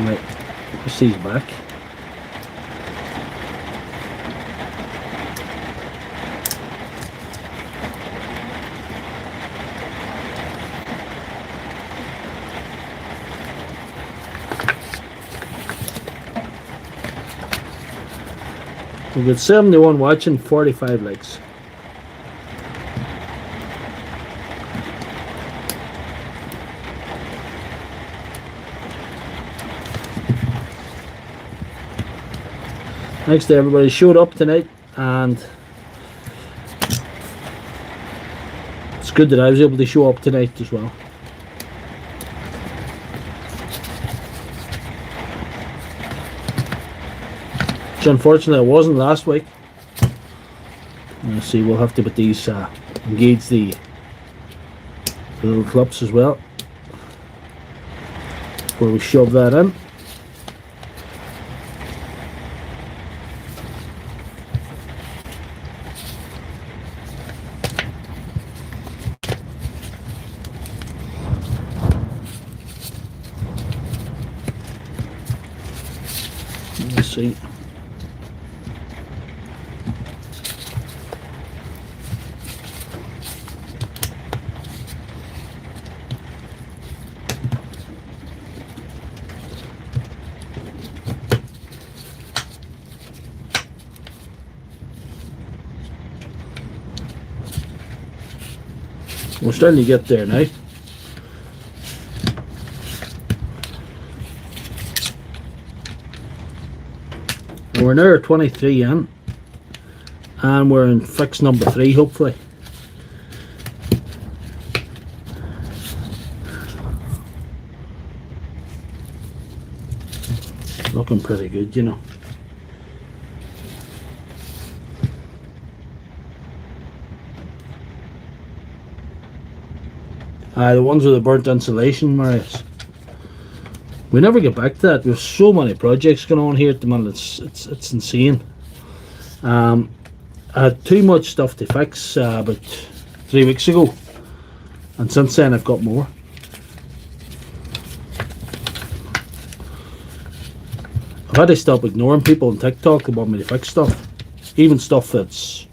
Right, push these back. We've got 71 watching, 45 likes. Thanks to everybody who showed up tonight, and it's good that I was able to show up tonight as well. Which unfortunately I wasn't last week. Let's see, we'll have to put these engage the little clips as well before we shove that in. Let's see. We're starting to get there now. We're now 23 in, and we're in fix number 3 hopefully. Looking pretty good, you know. The ones with the burnt insulation, Marius. We never get back to that. There's so many projects going on here at the moment. It's insane. I had too much stuff to fix about 3 weeks ago, and since then I've got more. I've had to stop ignoring people on TikTok who want me to fix stuff, even stuff that's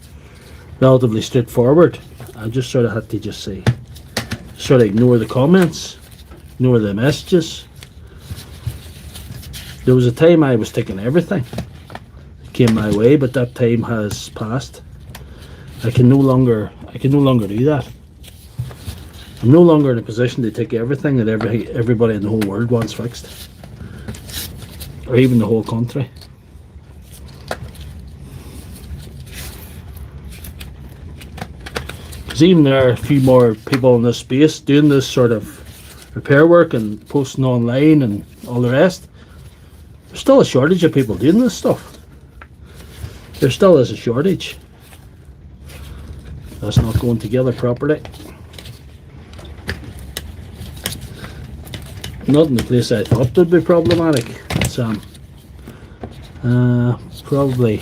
relatively straightforward. I just sort of had to just say, sort of ignore the comments, ignore the messages. There was a time I was taking everything that came my way, but that time has passed. I can no longer do that. I'm no longer in a position to take everything that everybody in the whole world wants fixed, or even the whole country. Because even there are a few more people in this space doing this sort of repair work and posting online and all the rest. There's still a shortage of people doing this stuff. There still is a shortage. That's not going together properly. Not in the place I thought would be problematic. It's probably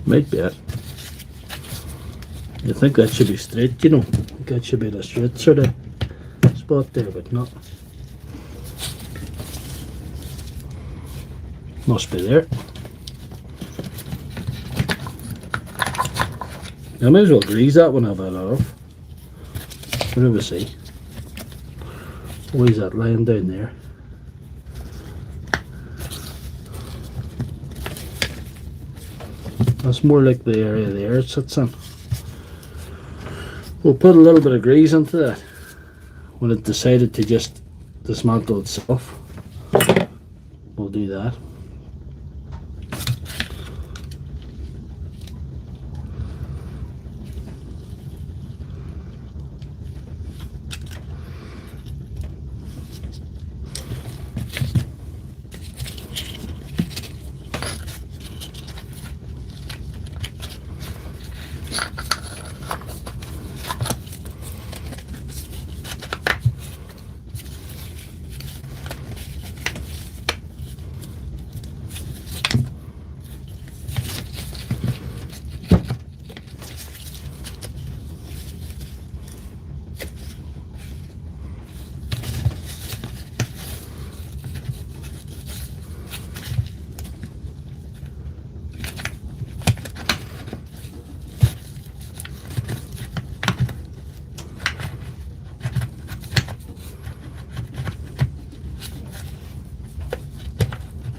might be it. You think that should be straight, you know. That should be the straight sort of spot there, but not. Must be there. I might as well grease that one I've had off. What do we see? What is that lying down there? That's more like the area there it sits in. We'll put a little bit of grease into that when it decided to just dismantle itself. We'll do that.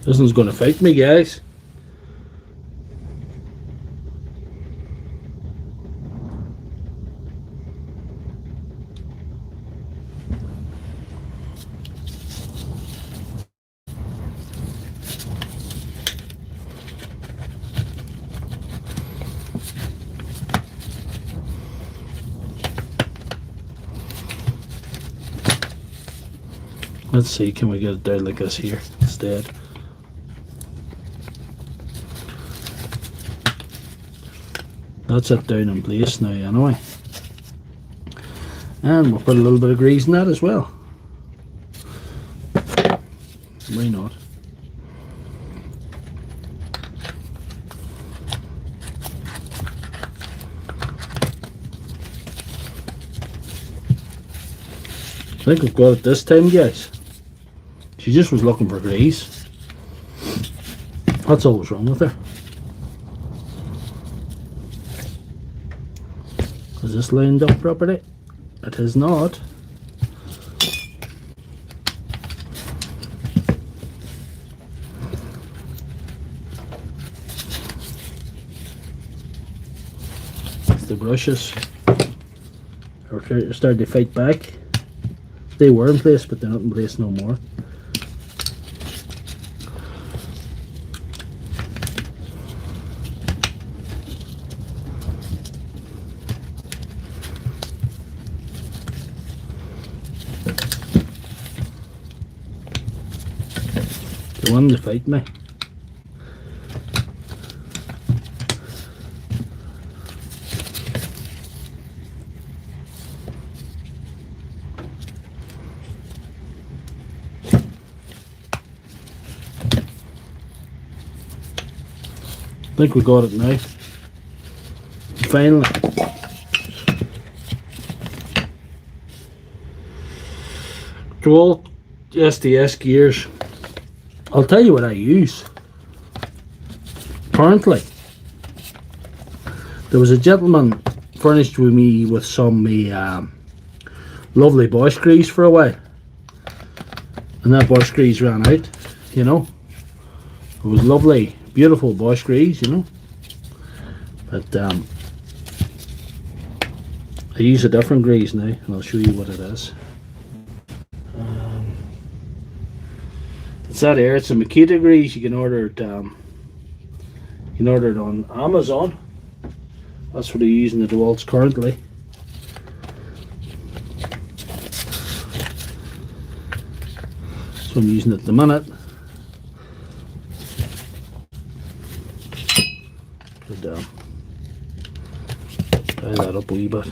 This one's going to fight me, guys. Let's see, can we get it down like this here instead? That's it down in place now anyway. And we'll put a little bit of grease in that as well. Why not? I think we've got it this time, guys. She just was looking for grease. That's all was wrong with her. Is this lined up properly? It is not. The brushes are starting to fight back. They were in place, but they're not in place no more. They wanted to fight me. I think we got it now. Finally. Dewalt SDS gears. I'll tell you what I use. Currently, there was a gentleman furnished with me with some lovely Bosch grease for a while, and that Bosch grease ran out. You know, it was lovely. Beautiful Bosch grease, you know, but I use a different grease now, and I'll show you what it is. It's that here. It's a Makita grease. You can order it. You can order it on Amazon. That's what I use in the DeWalt's currently. So I'm using it at the minute. Tie that up a wee bit.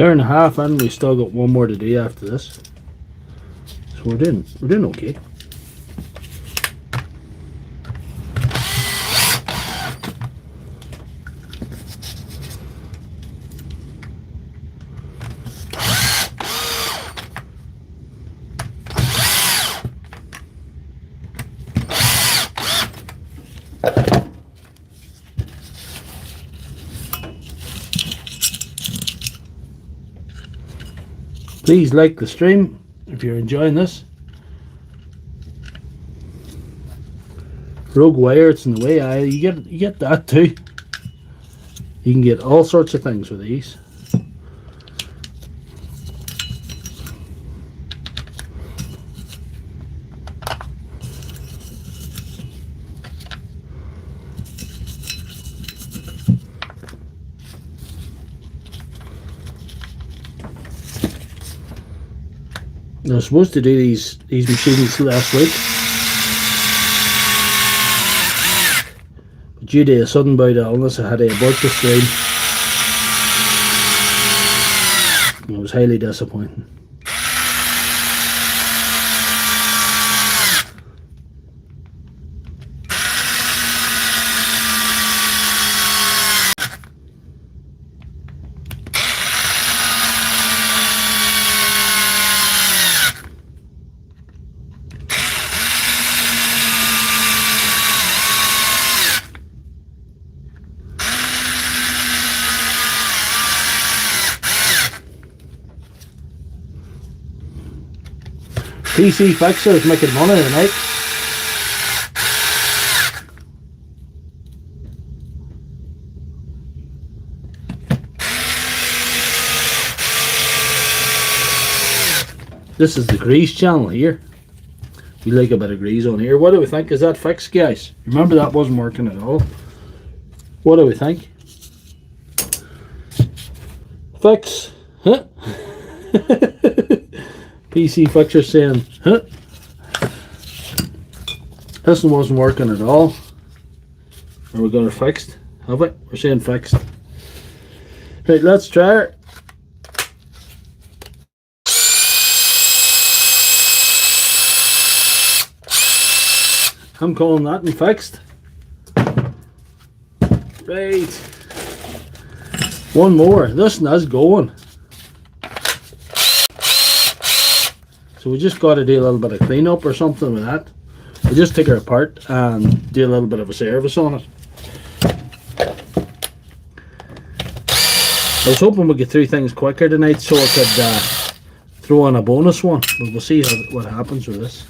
Hour and a half, and we still got one more to do after this. So we're doing okay. Please like the stream if you're enjoying this. Rogue wire, it's in the way. You get that too. You can get all sorts of things with these. I was supposed to do these machines last week, but due to a sudden bout of illness I had to abort the stream. It was highly disappointing. PC Fixer is making money tonight. This is the grease channel here. We like a bit of grease on here. What do we think? Is that fixed, guys? Remember that wasn't working at all. What do we think? Fix. Huh? PC Fixer saying, huh? This one wasn't working at all. Or we got it fixed? Have we? We're saying fixed. Right, let's try it. I'm calling that and fixed. Right. One more. This one is going. So we just got to do a little bit of cleanup or something with that. We just take her apart and do a little bit of a service on it. I was hoping we could through things quicker tonight so I could throw on a bonus one, but we'll see what happens with this.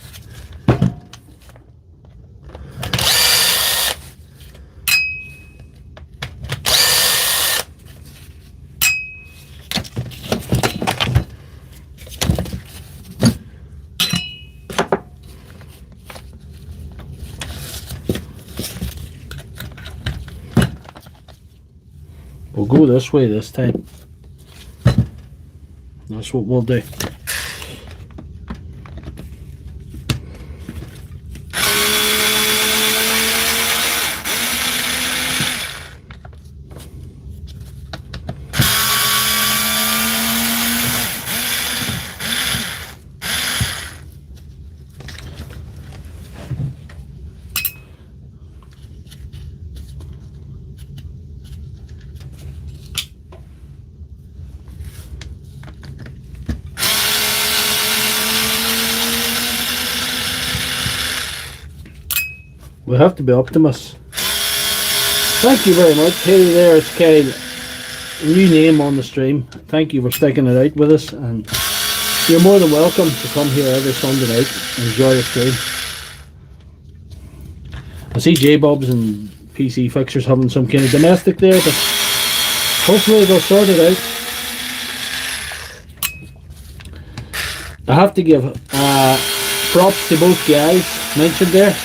We'll go this way this time. That's what we'll do. We have to be optimists. Thank you very much. Hey there, it's Kerry. New name on the stream. Thank you for sticking it out with us, and you're more than welcome to come here every Sunday night and enjoy the stream. I see J-Bobs and PC Fixers having some kind of domestic there, but hopefully they'll sort it out. I have to give props to both guys mentioned there.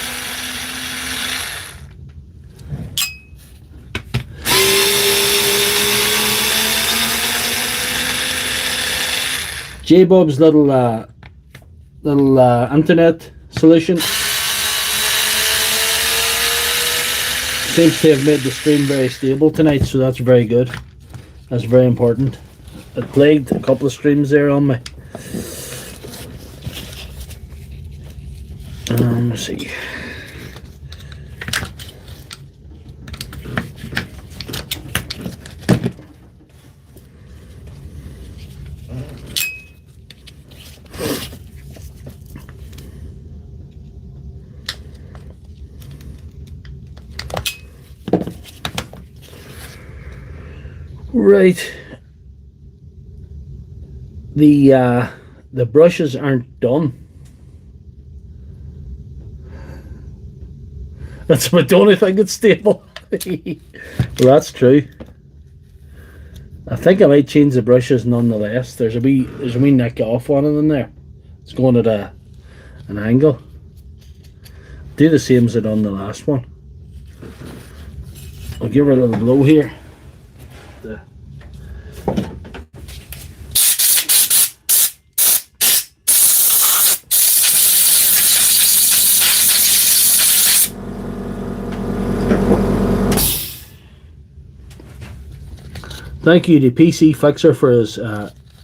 J-Bob's little internet solution seems to have made the stream very stable tonight, so that's very good. That's very important. It plagued a couple of streams there on me. Let's see. Right, the brushes aren't done. That's what the only thing that's stable. Well, that's true. I think I might change the brushes nonetheless. There's a wee nick off one of them there. It's going at an angle. Do the same as I done the last one. I'll give her a little blow here. Thank you to PC Fixer for his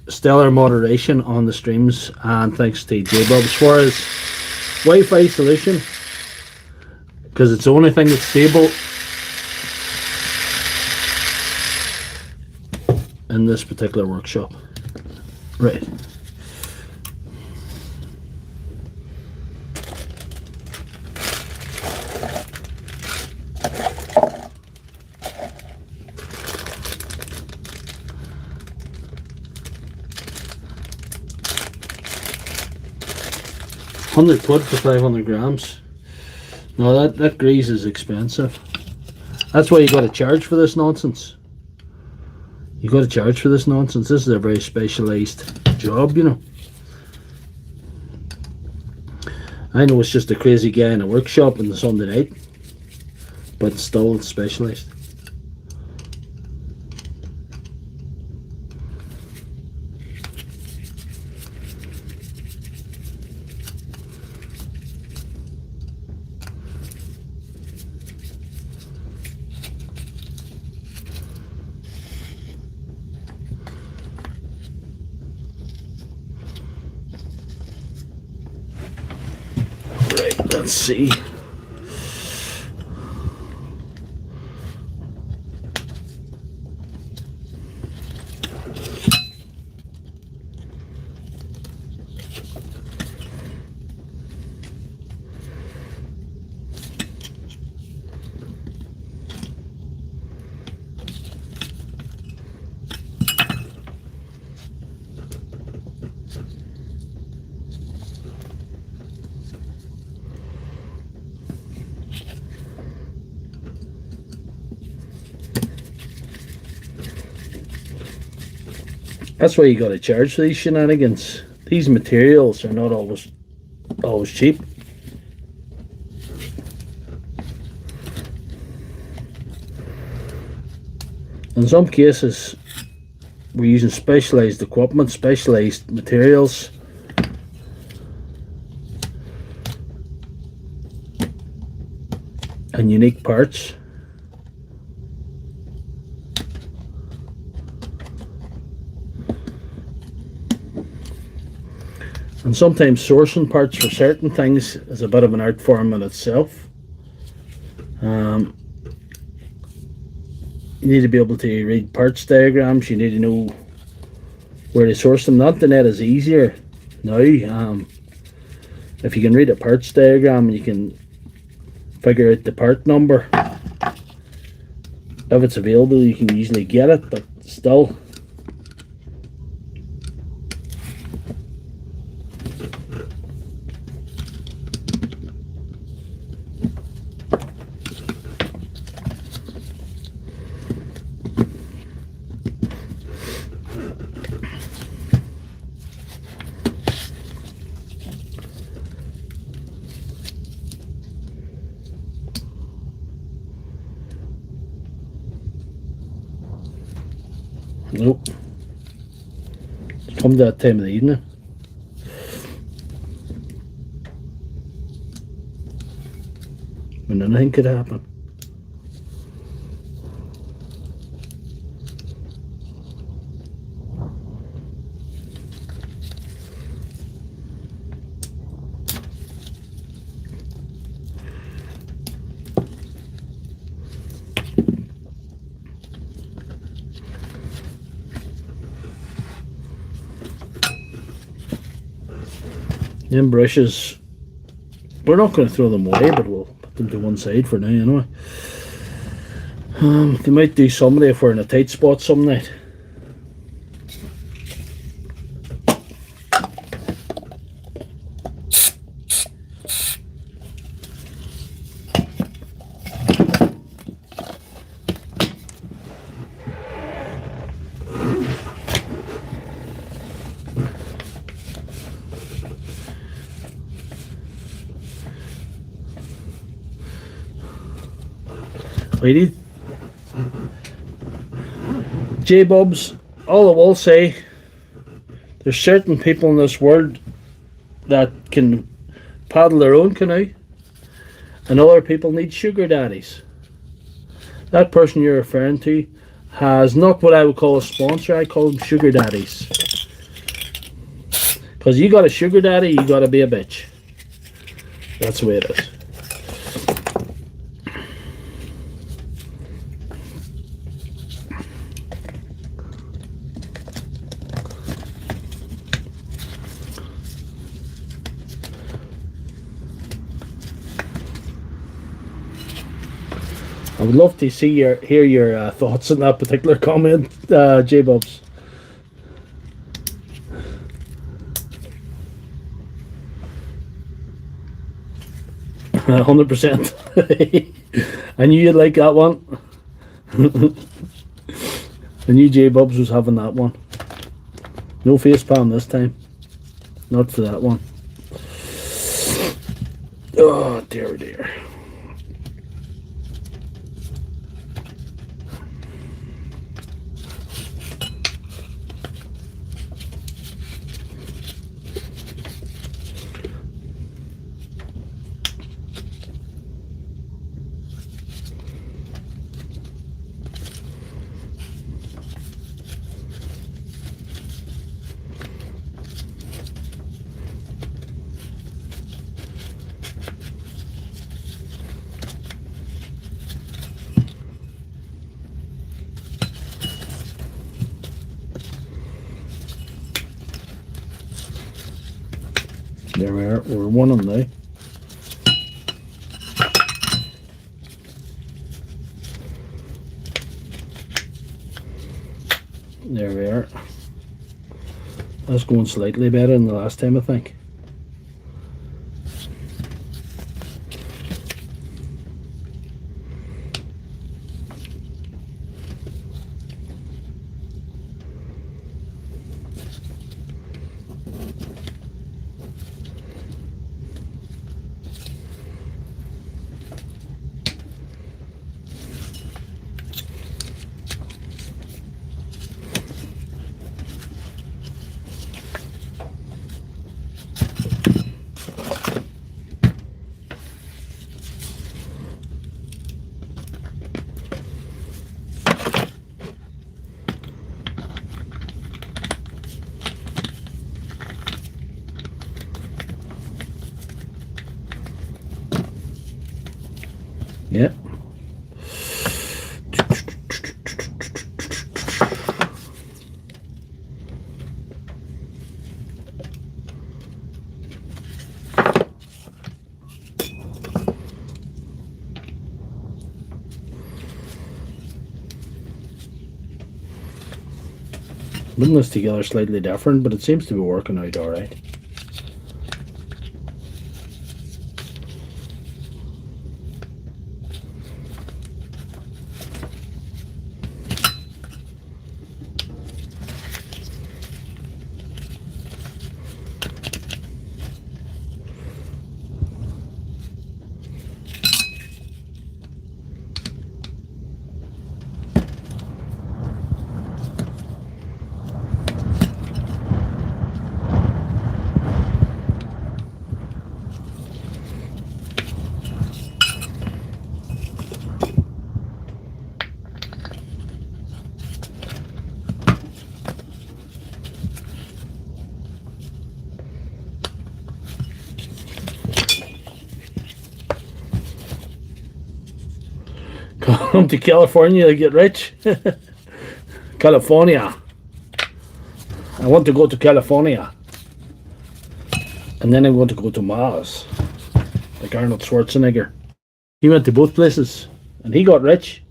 stellar moderation on the streams, and thanks to J-Bobs for his Wi-Fi solution, because it's the only thing that's stable in this particular workshop. Right. 100 quid for 500 grams. No, that grease is expensive. That's why you got to charge for this nonsense. You got to charge for this nonsense. This is a very specialised job, you know. I know it's just a crazy guy in a workshop on the Sunday night, but still it's specialised. Right, let's see. That's why you got to charge for these shenanigans. These materials are not always cheap. In some cases, we're using specialised equipment, specialised materials. And unique parts. And sometimes sourcing parts for certain things is a bit of an art form in itself. You need to be able to read parts diagrams. You need to know where to source them. The internet is easier now. If you can read a parts diagram and you can figure out the part number, if it's available, you can usually get it, but still. Nope. It's come that time of the evening. When anything could happen. Them brushes, we're not going to throw them away, but we'll put them to one side for now anyway. They might do someday if we're in a tight spot some night. Lady, J-Bubs, all I will say, there's certain people in this world that can paddle their own canoe, and other people need sugar daddies. That person you're referring to has not what I would call a sponsor. I call them sugar daddies. Because you got a sugar daddy, you got to be a bitch. That's the way it is. I would love to hear your thoughts on that particular comment, J-Bubs. 100%. I knew you'd like that one. I knew J-Bubs was having that one. No face palm this time. Not for that one. Oh, dear, dear. There we are. We're one on now. There we are. That's going slightly better than the last time, I think. Yep. Putting this together slightly different, but it seems to be working out alright. Come to California to get rich. California. I want to go to California. And then I want to go to Mars. Like Arnold Schwarzenegger. He went to both places and he got rich.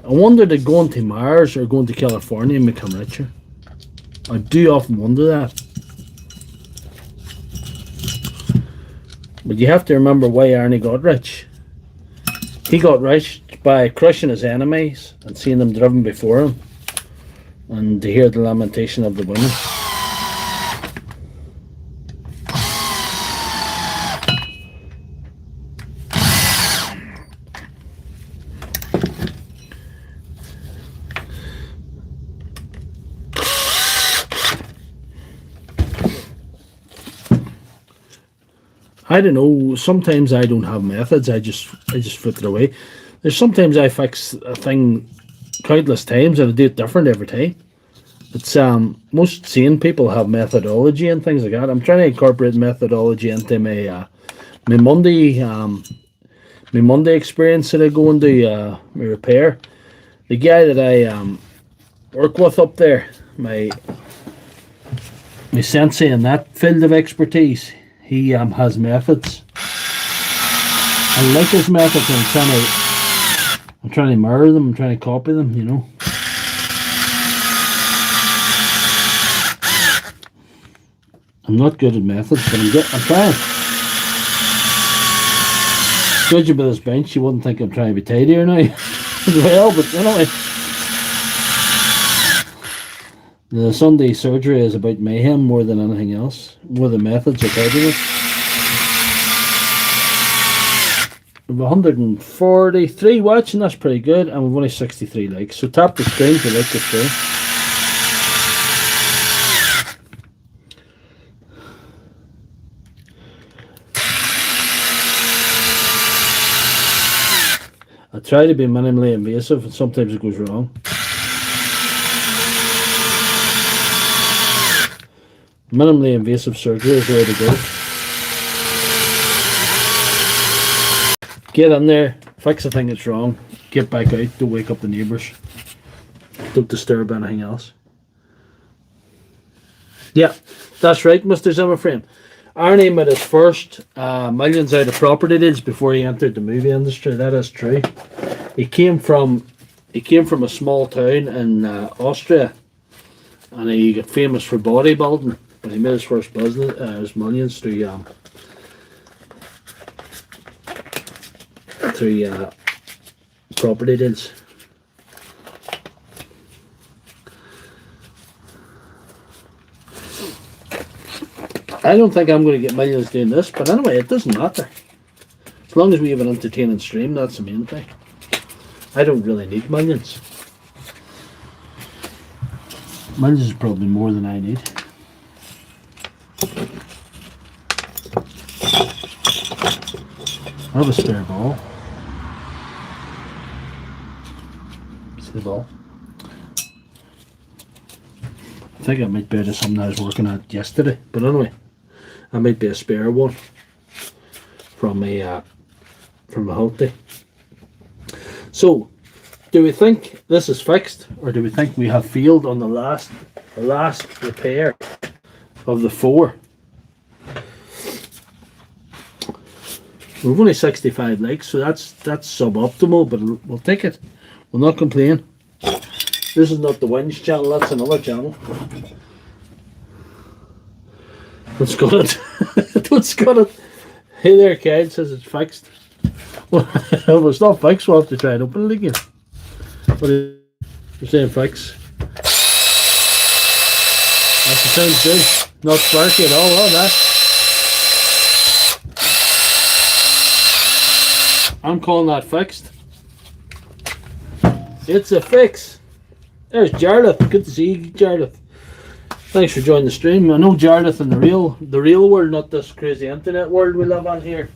I wonder did going to Mars or going to California and become richer? I do often wonder that. But you have to remember why Arnie got rich. He got rich by crushing his enemies and seeing them driven before him, and to hear the lamentation of the women. I don't know, sometimes I don't have methods, I just flip it away. There's sometimes I fix a thing countless times and I do it different every time. It's most sane people have methodology and things like that. I'm trying to incorporate methodology into my my Monday experience that I go and do my repair. The guy that I work with up there, my sensei in that field of expertise, he has methods. I like his methods and I'm trying to mirror them, I'm trying to copy them, you know. I'm not good at methods, but I'm trying. Judging by this bench, you wouldn't think I'm trying to be tidier now. Well, but anyway. The Sunday surgery is about mayhem more than anything else. More than methods of tidiness. We have 143 watching, that's pretty good, and we've only 63 likes. So tap the screen to like the stream. I try to be minimally invasive, and sometimes it goes wrong. Minimally invasive surgery is the way to go. Get in there, fix the thing that's wrong, get back out, don't wake up the neighbours, don't disturb anything else. Yeah, that's right, Mr. Zimmerframe. Arnie made his first millions out of property deals before he entered the movie industry. That is true. He came from a small town in Austria, and he got famous for bodybuilding. But he made his first business, his millions through property deals. I don't think I'm going to get millions doing this, but anyway, it doesn't matter. As long as we have an entertaining stream, that's the main thing. I don't really need millions. Millions is probably more than I need. I have a spare ball. See the ball? I think I might be out of something I was working at yesterday, but anyway, I might be a spare one from a Hilti. So, do we think this is fixed, or do we think we have failed on the last repair of the 4? We've only 65 likes, so that's suboptimal, but we'll take it. We'll not complain. This is not the Winch channel, that's another channel. It's got it. It's got it. Hey there, Kyle says it's fixed. Well, it's not fixed, we'll have to try and open it again. What are you saying, fix? That sounds good. Not sparky at all, that. I'm calling that fixed. It's a fix. There's Jarlath. Good to see you, Jarlath. Thanks for joining the stream. I know Jarlath in the real world, not this crazy internet world we live on here.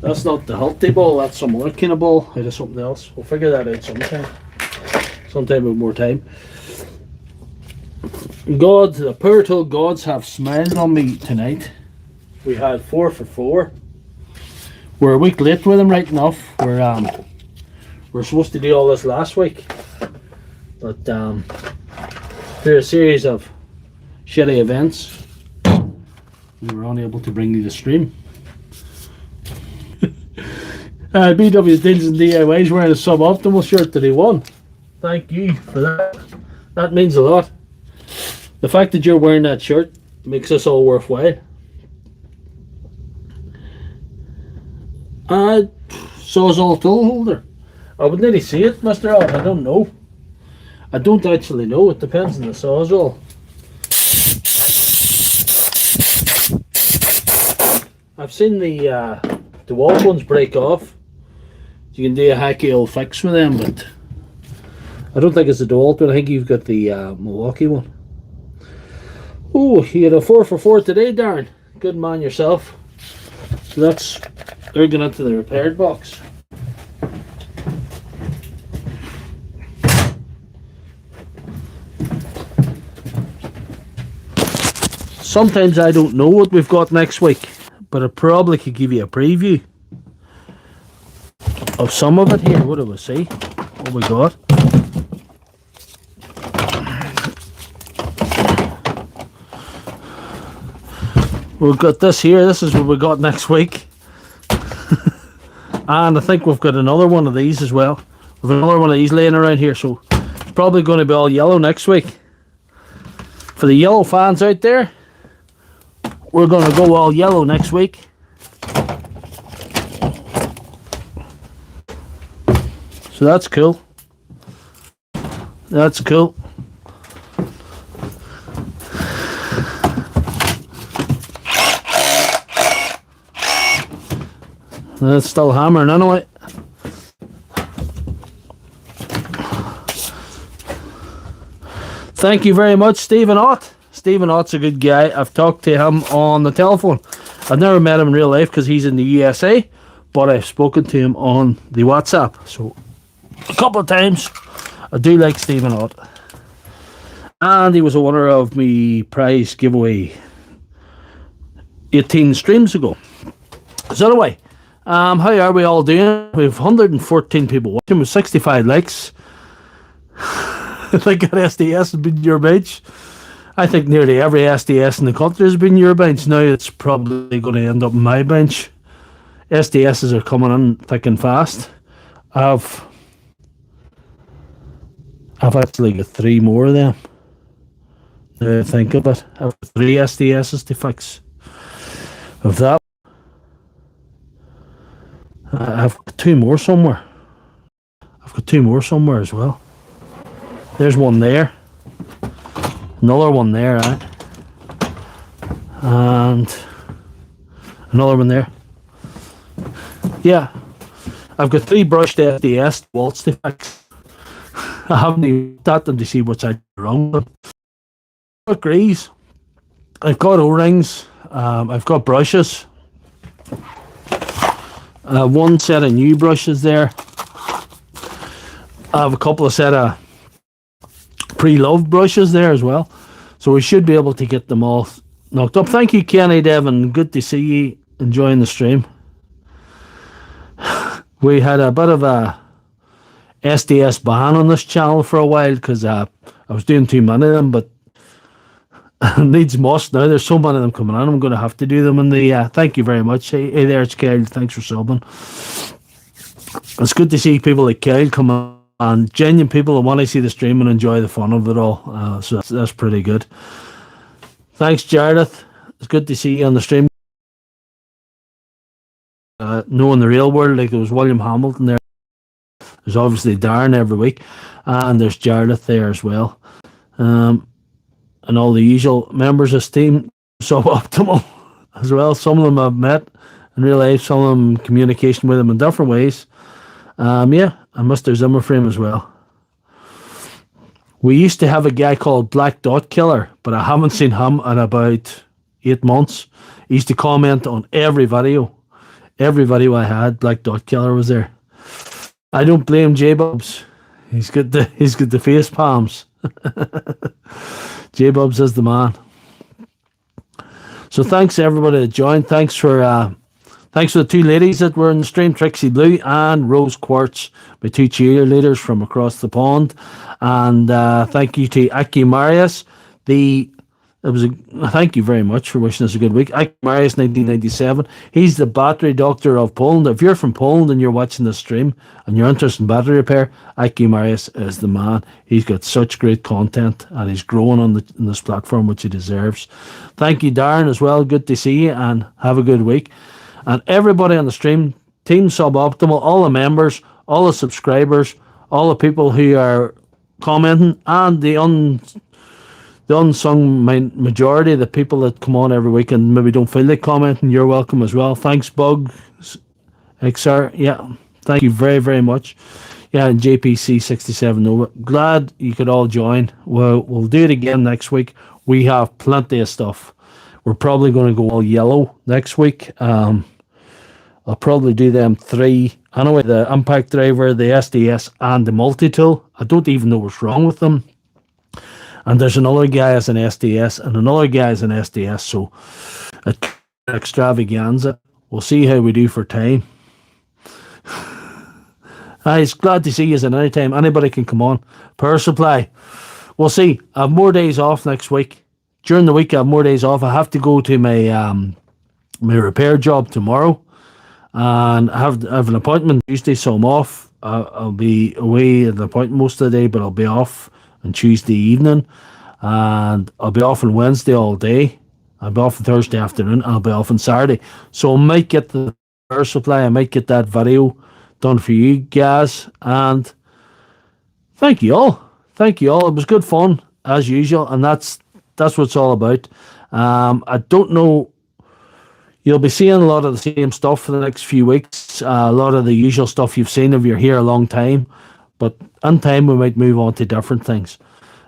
That's not the Hilti ball, that's some other kind of ball out of something else. We'll figure that out sometime with more time. God, the Purtle gods have smiled on me tonight. We had 4 for 4. We're a week late with them, right enough. We're supposed to do all this last week, but through a series of shitty events, we were unable to bring you the stream. BW's Deals and DIY's wearing a suboptimal shirt that he won. Thank you for that. That means a lot. The fact that you're wearing that shirt makes us all worthwhile. Sawzall tool holder. I would nearly see it, Mr. Allen. I don't know. I don't actually know. It depends on the Sawzall. I've seen the DeWalt ones break off. You can do a hacky old fix with them, but I don't think it's the DeWalt one. I think you've got the Milwaukee one. Oh, you had a 4 for 4 today, Darren. Good man yourself. So they're going into the repaired box. Sometimes I don't know what we've got next week, but I probably could give you a preview of some of it here. What do we see? What we got? we've got this here. This is what we got next week. And I think we've got another one of these as well. We've another one of these laying around here, so it's probably going to be all yellow next week. For the yellow fans out there, we're going to go all yellow next week. So that's cool. That's cool. That's still hammering anyway. Thank you very much, Stephen Ott. Stephen Ott's a good guy. I've talked to him on the telephone. I've never met him in real life because he's in the USA, but I've spoken to him on the WhatsApp. So a couple of times. I do like Stephen Ott. And he was a winner of me prize giveaway 18 streams ago. So anyway, how are we all doing? We have 114 people watching with 65 likes. I think that SDS has been your bench. I think nearly every SDS in the country has been your bench. Now it's probably going to end up in my bench. SDSs are coming in thick and fast. I've actually got 3 more of them. Now I think of it. I've got 3 SDSs to fix. Of that, I've got 2 more somewhere. I've got 2 more somewhere as well. There's one there. Another one there, right? And another one there. Yeah. I've got 3 brushed SDS DeWalts to fix. I haven't even got them to see what's actually wrong with them. I've got grease. I've got O-rings. I've got brushes. One set of new brushes there. I have a couple of set of pre-loved brushes there as well. So we should be able to get them all knocked up. Thank you, Kenny Devon. Good to see you enjoying the stream. We had a bit of a SDS ban on this channel for a while because I was doing too many of them, but needs must now. There's so many of them coming on. I'm going to have to do them in the... thank you very much. Hey there, it's Kyle. Thanks for subbing. It's good to see people like Kyle come on, and genuine people that want to see the stream and enjoy the fun of it all. So that's pretty good. Thanks, Jared. It's good to see you on the stream. Knowing the real world, like there was William Hamilton there. There's obviously Darren every week, and there's Jared there as well. And all the usual members of Steam Suboptimal as well. Some of them I've met in real life, some of them communication with them in different ways. Yeah, and Mr. Zimmerframe as well. We used to have a guy called Black Dot Killer, but I haven't seen him in about 8 months. He used to comment on every video. Every video I had, Black Dot Killer was there. I don't blame J-Bubs. He's got the face palms. J-Bubs is the man. So thanks everybody that joined. Thanks for the 2 ladies that were in the stream, Trixie Blue and Rose Quartz, my 2 cheerleaders from across the pond. And thank you to Aki Marius. Thank you very much for wishing us a good week. Aki Marius 1997. He's the battery doctor of Poland. If you're from Poland and you're watching this stream and you're interested in battery repair, Aki Marius is the man. He's got such great content and he's growing on this platform, which he deserves. Thank you, Darren, as well. Good to see you and have a good week. And everybody on the stream, Team Suboptimal, all the members, all the subscribers, all the people who are commenting, and the unsung majority of the people that come on every week and maybe don't feel like commenting, you're welcome as well. Thanks, Bug XR. Yeah, thank you very, very much. Yeah, and JPC 67 over. Glad you could all join. We'll do it again next week. We have plenty of stuff. We're probably going to go all yellow next week. I'll probably do them 3. Anyway, the impact driver, the SDS, and the multi-tool. I don't even know what's wrong with them. And there's another guy as an SDS and another guy as an SDS. So, extravaganza. We'll see how we do for time. It's glad to see you at any time. Anybody can come on. Power supply. We'll see. I have more days off next week. during the week I have more days off. I have to go to my repair job tomorrow, and I have an appointment Tuesday, so I'm off. I'll be away at the appointment most of the day, but I'll be off on Tuesday evening, and I'll be off on Wednesday all day. I'll be off on Thursday afternoon, and I'll be off on Saturday. So I might get the power supply. I might get that video done for you guys, and thank you all. Thank you all. It was good fun as usual, and that's what it's all about. I don't know. You'll be seeing a lot of the same stuff for the next few weeks. A lot of the usual stuff you've seen if you're here a long time, but in time we might move on to different things.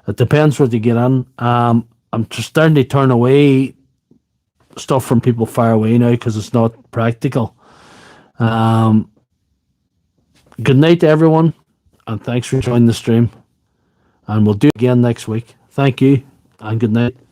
It depends what you get in. I'm just starting to turn away stuff from people far away now because it's not practical. Good night to everyone, and thanks for joining the stream. And we'll do it again next week. Thank you, and good night.